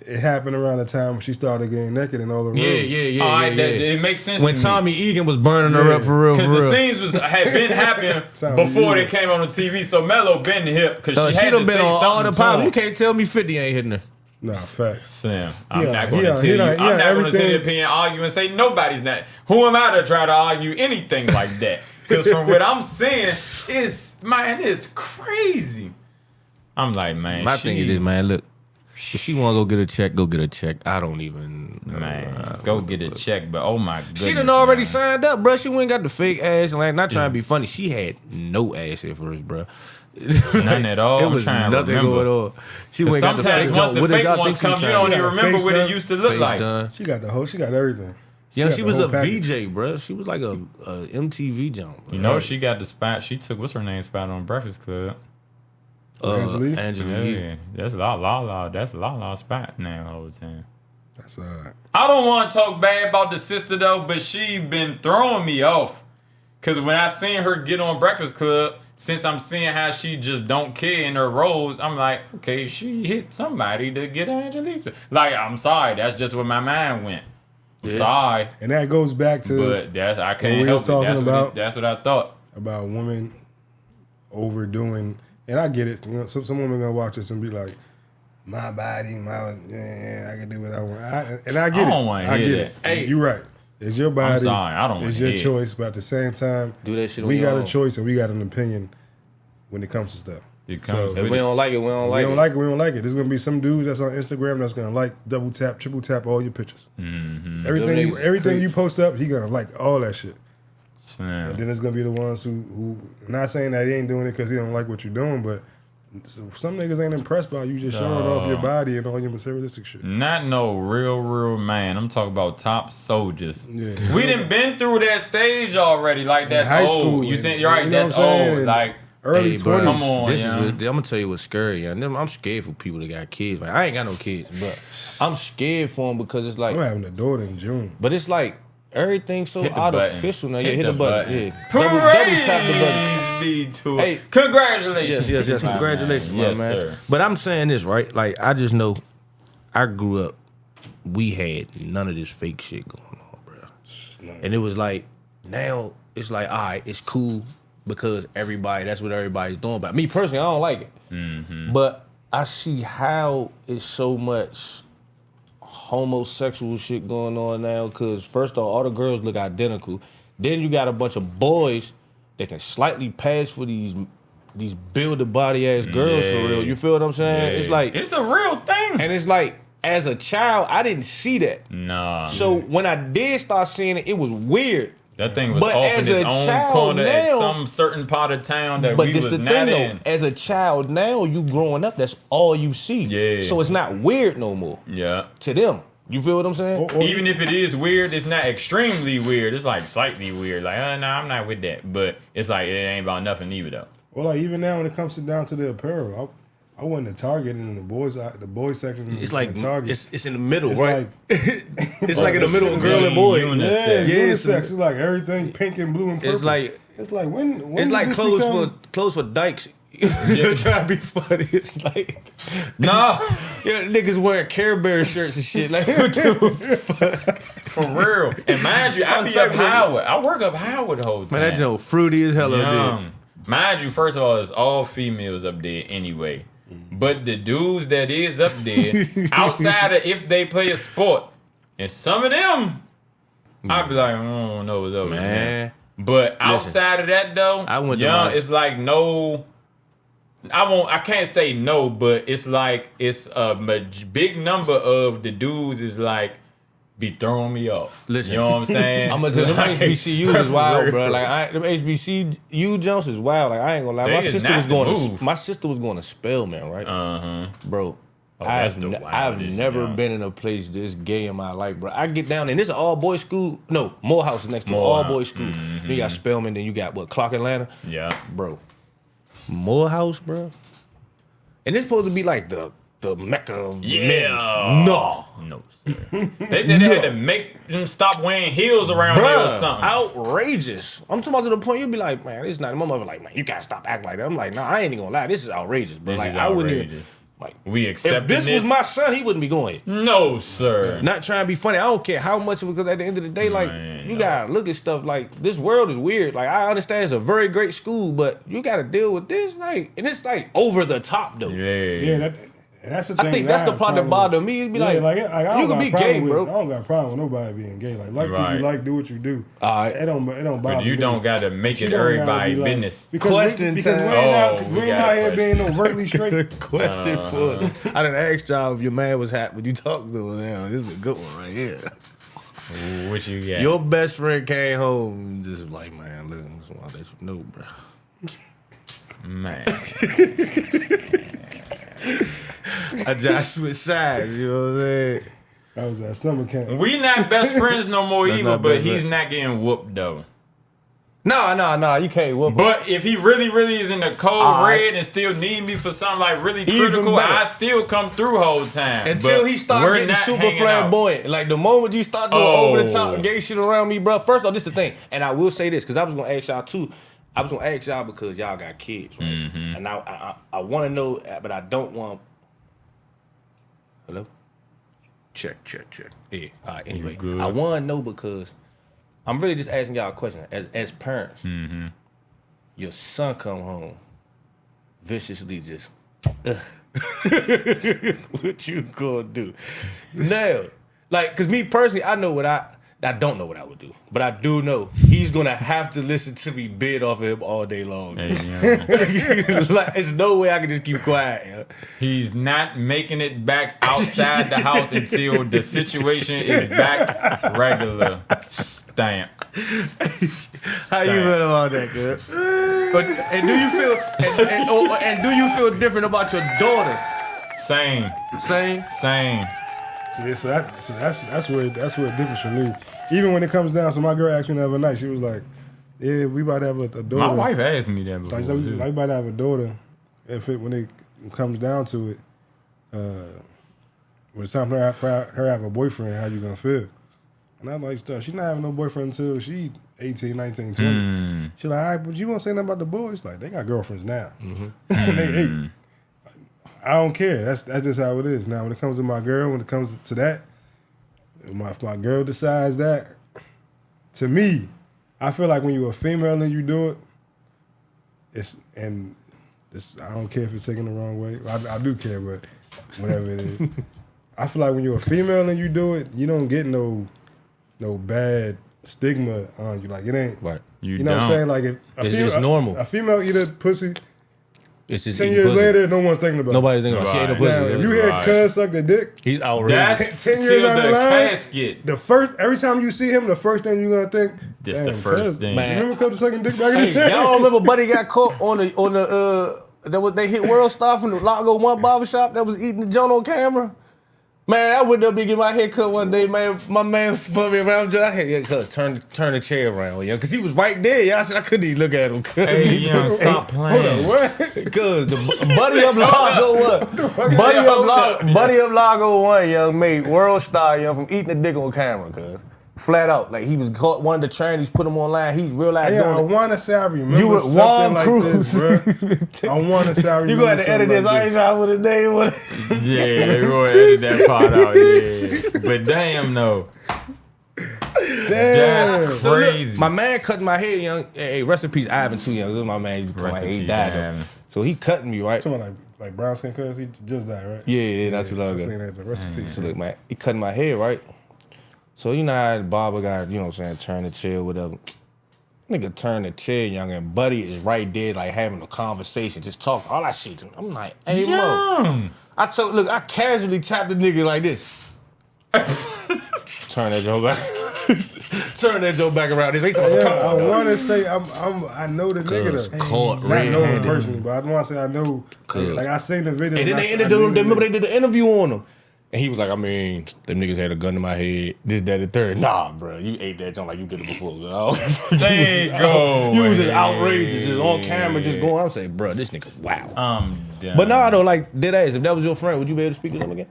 it happened around the time when she started getting naked in all the rooms. Yeah. All right, it makes sense When to Tommy me. Egan was burning her Yeah. up for real. Because the scenes had been happening Tommy before they Egan. came on the TV, so Mello been hip because So she she had done to been say on all something the to pop. him. You can't tell me 50 ain't hitting her. Nah, facts. Sam, I'm Yeah, not going to yeah, tell you. yeah, I'm not going to sit everything- up here and argue and say nobody's not. Who am I to try to argue anything like that? Because from what I'm seeing, it's crazy. I'm like, man, My thing is this, man. Look, if she want to go get a check, go get a check. I don't even. man, go get a check. But oh my goodness, She done already man. signed up, bro. She went got the fake ass. Like, not trying to be funny. She had no ass at first, bro. None at all. It I'm was trying to nothing remember. going on. She went got the Sometimes fake once joint. the What did fake y'all ones think she come, was you trying don't to even do? remember Face what it done. used to look Face like. done. She got everything. Yeah, got she the was whole a package. VJ, bro. She was like a MTV jump. You know, she got the spot. She took what's her name spot on Breakfast Club. Angelique? Angelique. Yeah, that's La. That's La spot now the whole time. That's all right. I don't want to talk bad about the sister though, but she been throwing me off. Cause when I seen her get on Breakfast Club, since I'm seeing how she just don't care in her roles, I'm like, okay, she hit somebody to get Angelique. Like, I'm sorry, that's just where my mind went. I'm sorry, And that goes back to but that's I can't we help was it. talking about- That's what I thought. about women overdoing, and I get it. You know, some women gonna watch this and be like, "My body, I can do what I want," and I get I don't it. wanna I hear get that. it. Hey. You're right. It's your body. I'm sorry, I don't. It's your choice, but at the same time, do that shit. We got a choice and we got an opinion when it comes to stuff. So if we don't like it, we don't like it. We don't like it. We don't like it. There's gonna be some dude that's on Instagram that's gonna like, double tap, triple tap all your pictures. Mm-hmm. Everything you post up, he gonna like all that shit. Yeah. And then there's gonna be the ones who not saying that he ain't doing it because he don't like what you're doing, but some niggas ain't impressed by you just showing off your body and all your materialistic shit. Not no real man. I'm talking about top soldiers. Yeah. We done been through that stage already. Like that's high old. school, You saying you're right? you know That's what I'm saying? old. Like early 20s. Come on, I'm gonna tell you what's scary. I'm scared for people that got kids. Like, I ain't got no kids, but I'm scared for them because it's like I'm having a daughter in June. But it's like everything's so artificial now. Yeah, hit the button. Yeah, double tap the button. Be to Hey, congratulations. Yes. Congratulations, yes, man. sir. But I'm saying this right. Like, I just know, I grew up. We had none of this fake shit going on, bro. And it was like, now it's like, all right, it's cool because that's what everybody's doing. But me personally, I don't like it. Mm-hmm. But I see how it's so much homosexual shit going on now. Because first of all the girls look identical. Then you got a bunch of boys that can slightly pass for these build body ass girls for real. You feel what I'm saying? Yeah. It's like it's a real thing. And it's like, as a child, I didn't see that. Nah. So when I did start seeing it, it was weird. That thing was But off in as its a own child corner at now- some certain part of town that But we this was the not thing in. though, as a child now, you growing up, that's all you see. Yeah. So it's not weird no more Yeah. to them. You feel what I'm saying? Even if it is weird, it's not extremely weird. It's like slightly weird. Like, no, I'm not with that. But it's like, it ain't about nothing either, though. Well, like, even now when it comes down to the apparel, I went to Target and the boys section. It's like Target. it's in the middle, It's right? like It's like in the middle of girl and boy. it's Yeah, unisex. It's like everything pink and blue and purple. It's like when it's did like this clothes for dykes. Trying to be funny. It's like No, yeah, niggas wearing Care Bear shirts and shit. Like what the fuck? for real. And mind you, I be up Howard. I work up Howard the whole time. Man, that joke fruity as hell up Yum. Mind you, first of all, it's all females up there anyway. But the dudes that is up there, outside of if they play a sport, and some of them, I'd be like, I don't know what's up, man. But outside of that though, it's like no. I can't say no, but it's like it's a big number of the dudes is like be throwing me off. Listen, you know what I'm saying? I'm gonna tell you, them HBCUs is wild, bro. Like them HBCU jumps is wild. Like I ain't gonna lie, my sister was going to Spelman, right? Bro. I've never been in a place this gay in my life, bro. I get down and this is all boys school. No, Morehouse is next to all boys school. Then you got Spelman, then you got Clark Atlanta. Yeah, bro. Morehouse, bro. And it's supposed to be like the mecca of men. No, sir. They said they had to make them stop wearing heels around here or something. Outrageous. I'm talking about to the point you'll be like, man, this is not. My mother like, man, you gotta stop acting like that. I'm like, nah, I ain't even gonna lie. This is outrageous, bro. Like I wouldn't even. Like we accept. If this was my son, he wouldn't be going. No, sir. Not trying to be funny. I don't care how much it was. Because at the end of the day, like you gotta look at stuff. Like this world is weird. Like I understand it's a very great school, but you gotta deal with this. Like and it's like over the top though. Yeah. That's the thing. I think that's the part that bothered me. It'd be like you can be gay, bro. I don't got a problem with nobody being gay. Like what you like, do what you do. It don't bother but you me. don't gotta make it everybody's business. Because we ain't out here being overtly straight. Question for us. I done asked y'all if your man was happy when you talked to him. Now this is a good one right here. What you got? Your best friend came home and just like, man, look, I just want to let you know, bro. Man. I just switched sides, you know what I'm saying? That was at summer camp. We not best friends no more either, but he's not getting whooped though. No, you can't whoop him. But if he really is in the cold red and still need me for something like really critical, I still come through whole time. Until he start getting super flamboyant. Like the moment you start doing over the top gay shit around me, bro. First off, this is the thing. And I will say this, because I was going to ask y'all too. I was going to ask y'all because y'all got kids, right? Mm-hmm. And I want to know, but I don't want... Hello? Check. Yeah. All right, anyway. I want to know because I'm really just asking y'all a question. As parents, your son come home viciously just, what you gonna do? Now, like, because me personally, I know what I don't know what I would do, but I do know he's gonna have to listen to me bid off of him all day long. Hey, yeah. Like, there's no way I can just keep quiet. Yo. He's not making it back outside the house until the situation is back regular. Stamp. How you feel about that, good? But and do you feel and do you feel different about your daughter? Same. See, so that's where it differs for me. Even when it comes down, so my girl asked me the other night, she was like, "Yeah, we about to have a daughter." My wife asked me that before. Like, so we about to have a daughter. When it comes down to it, when it's time for her have a boyfriend, how you gonna feel? And I'm like, she's not having no boyfriend until she 18, 19, 20. She's like, all right, but you won't say nothing about the boys? Like, they got girlfriends now. And they 8. I don't care. That's just how it is. Now, when it comes to my girl, when it comes to that, if my girl decides that, to me, I feel like when you're a female and you do it, I don't care if it's taken the wrong way. I do care, but whatever it is. I feel like when you're a female and you do it, you don't get no bad stigma on you. Like, it ain't. Right. You know what I'm saying? Like, if it's normal. A female eat a pussy, it's just 10 years later, no one's thinking about it. Nobody's thinking about it. She ate a pussy. Now, if you hear cuz suck the dick, he's outraged. That's 10 years till down the the line, casket. every time you see him, the first thing you're going to think, This damn, the first cuz, thing. you remember cuz sucking dick back in the day? Y'all remember Buddy got caught on the they hit World Star from the Lago One barbershop that was eating the joint on camera? Man, I went up to get my hair cut one day, man. My man spun me around. I had cuz turn the chair around, yo, cause he was right there. Y'all said I couldn't even look at him. Hey, young, stop playing. Hold on, what? Cause the Buddy up Lago One, Buddy up Lago One, young mate, World Star, young, from eating the dick on camera, cuz. Flat out, like he was caught. One of the trainees put him online. He realized. Hey, I want to say I remember you something Juan like Cruz. this, bro. I want to say I remember. You gonna have to edit this. Like I ain't trying with his name. Yeah, they're going to edit that part out. Yeah, but damn, no. Damn. That's So look, crazy. my man cutting my hair, young. Hey, rest in peace, Ivan too, young. This is my man. He died. Though. So he cutting me, right? Someone like brown skin cuz he just died, right? Yeah, that's what I got. seen that. The recipe. So look, man, he cutting my hair, right? So you know how the barber got, you know what I'm saying, turn the chair, whatever. Nigga turn the chair, young, and Buddy is right there, like having a conversation, just talking, all that shit. I'm like, hey, Mo. I casually tapped the nigga like this. Turn that joke back. Turn that joke back around. I want to say I know the nigga though. Caught Not know him red-handed. personally, but I want to say I know. Like I seen the video. And then they ended remember they did the interview on him. And he was like, I mean, them niggas had a gun to my head, this, that, and third. Nah, bro, you ate that junk like you did it before. There you go. You was just outrageous, just on camera, just going. I'm saying, bro, this nigga, wow. But now I don't like dead ass. If that was your friend, would you be able to speak to them again?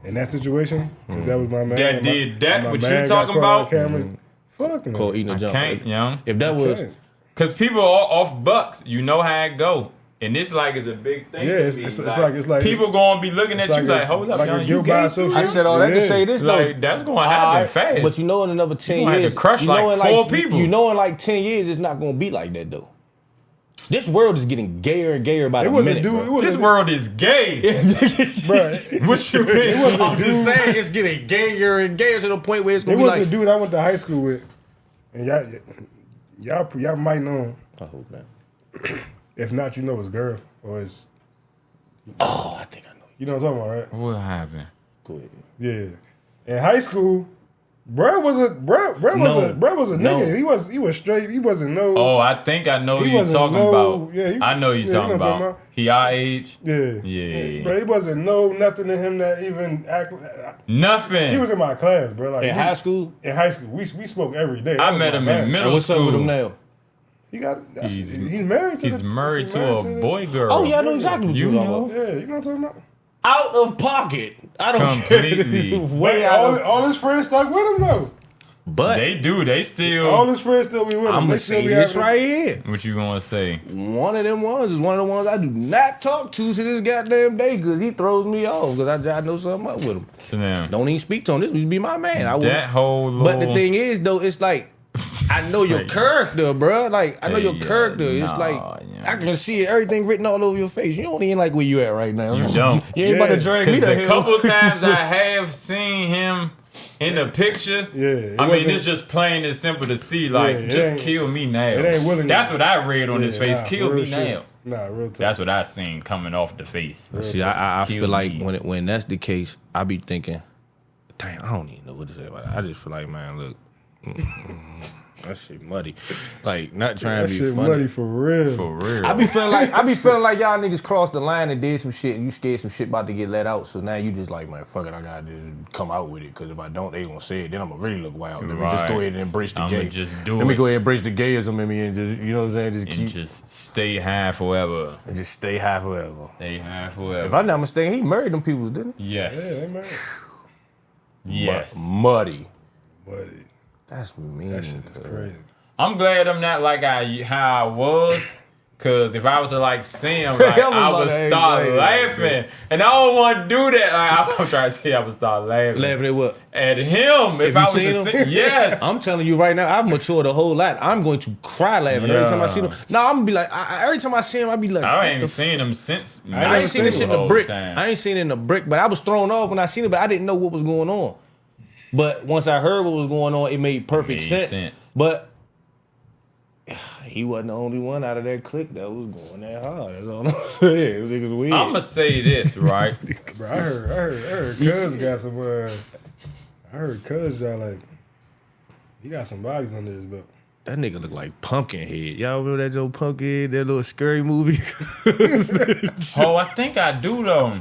In that situation, if that was my man, That did that, what you talking about? Fuck no. Called eating a junk. Can't, young. If that was, Because people are off bucks. You know how it go. And this like is a big thing. Yeah, it's like people gonna be looking at you like, hold up, young, you gay? I said all that to say this though. Like that's gonna happen fast. But you know, in another 10 years, have to crush like 4 people. You know, in like 10 years, it's not gonna be like that though. This world is getting gayer and gayer by the minute. This world is gay. Bro, What you mean? I'm just saying it's getting gayer and gayer to the point where it's gonna be like. It was a dude I went to high school with, and y'all might know him. I hope not. If not, you know his girl or his. Oh, I think I know. You know what I'm talking about, right? What happened? Go ahead. Yeah, in high school, Bruh was a nigga. He was straight. He wasn't no. Oh, I think I know who you're talking about. Yeah, I know you're talking about. He our age. Yeah. Bro, he wasn't nothing in him that even act. Nothing. He was in my class, bro. Like in high school. In high school, we spoke every day. I met him in middle school. What's up with him now? He's married to. He's married to a boy girl. Oh yeah, I know exactly what you're talking about. Yeah, you know what I'm talking about. Out of pocket. I don't Completely. care. Way out. All his friends stuck with him though. But they do. They still. All his friends still be with him. I'm gonna say this right here. What you gonna say? One of them ones is one of the ones I do not talk to this goddamn day because he throws me off because I know something up with him. So now, don't even speak to him. This used to be my man. That whole. But the thing is though, it's like. I know your character, bro. Like, I know your character. It's like, I can see it, everything written all over your face. You don't even like where you at right now. You don't. You ain't about to drag me to the hell. couple times I have seen him in the picture, yeah, it's just plain and simple to see. Like, just kill me now. It ain't willing. That's what I read on his face. Kill me now. Nah, real talk. That's what I seen coming off the face. See, I feel like when that's the case, I be thinking, damn, I don't even know what to say about it. I just feel like, man, look, that shit muddy. Like, not trying to be shit funny. muddy for real. For real. I be feeling like y'all niggas crossed the line and did some shit, and you scared some shit about to get let out. So now you just like, man, fuck it, I gotta just come out with it. Because if I don't, they gonna say it. Then I'm gonna really look wild. Let me just go ahead and embrace the gay. Let me go ahead and embrace the gayism in me and just, you know what I'm saying? Just stay high forever. And just stay high forever. Stay high forever. If I'm not mistaken, he married them people, didn't he? Yes. Yeah, they married. Yes. Muddy. That's mean. That shit is crazy. I'm glad I'm not like how I was. Cause if I was to like see him, like, I would start laughing, and I don't want to do that. Like, I'm trying to say I would start laughing. Laughing at what? At him. If I was to see, yes. I'm telling you right now, I've matured a whole lot. I'm going to cry laughing every time I see him. No, I'm gonna be like, every time I see him, I be like, I ain't seen him since. I ain't seen this shit in the brick. I ain't seen it in the brick, but I was thrown off when I seen it, but I didn't know what was going on. But once I heard what was going on, it made perfect sense. But he wasn't the only one out of that clique that was going that hard. That's all I'm saying. Niggas weird. I'ma say this, right? Bro, I heard Cuz got some. I heard Cuz y'all like. He got some bodies under his belt. That nigga look like Pumpkinhead. Y'all remember that Joe Pumpkinhead, that little scary movie? Oh, I think I do though.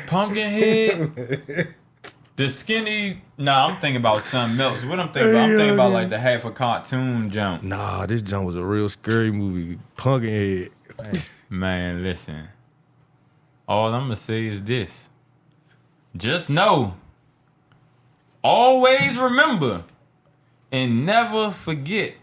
Pumpkinhead. The skinny, I'm thinking about something else. What I'm thinking about? I'm thinking about like the half a cartoon jump. Nah, this jump was a real scary movie. Pumpkinhead. Man, listen. All I'm gonna say is this. Just know. Always remember and never forget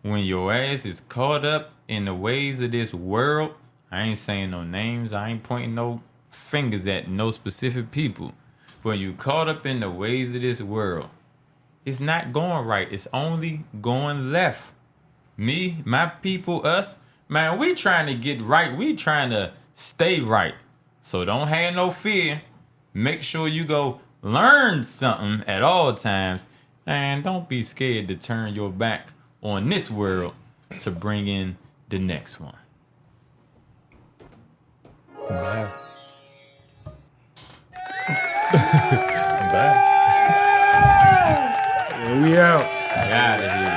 when your ass is caught up in the ways of this world. I ain't saying no names. I ain't pointing no fingers at no specific people. When you caught up in the ways of this world, it's not going right. It's only going left. Me, my people, us, man, we trying to get right. We trying to stay right. So don't have no fear. Make sure you go learn something at all times. And don't be scared to turn your back on this world to bring in the next one. Bye. Yeah, we out. I got it here.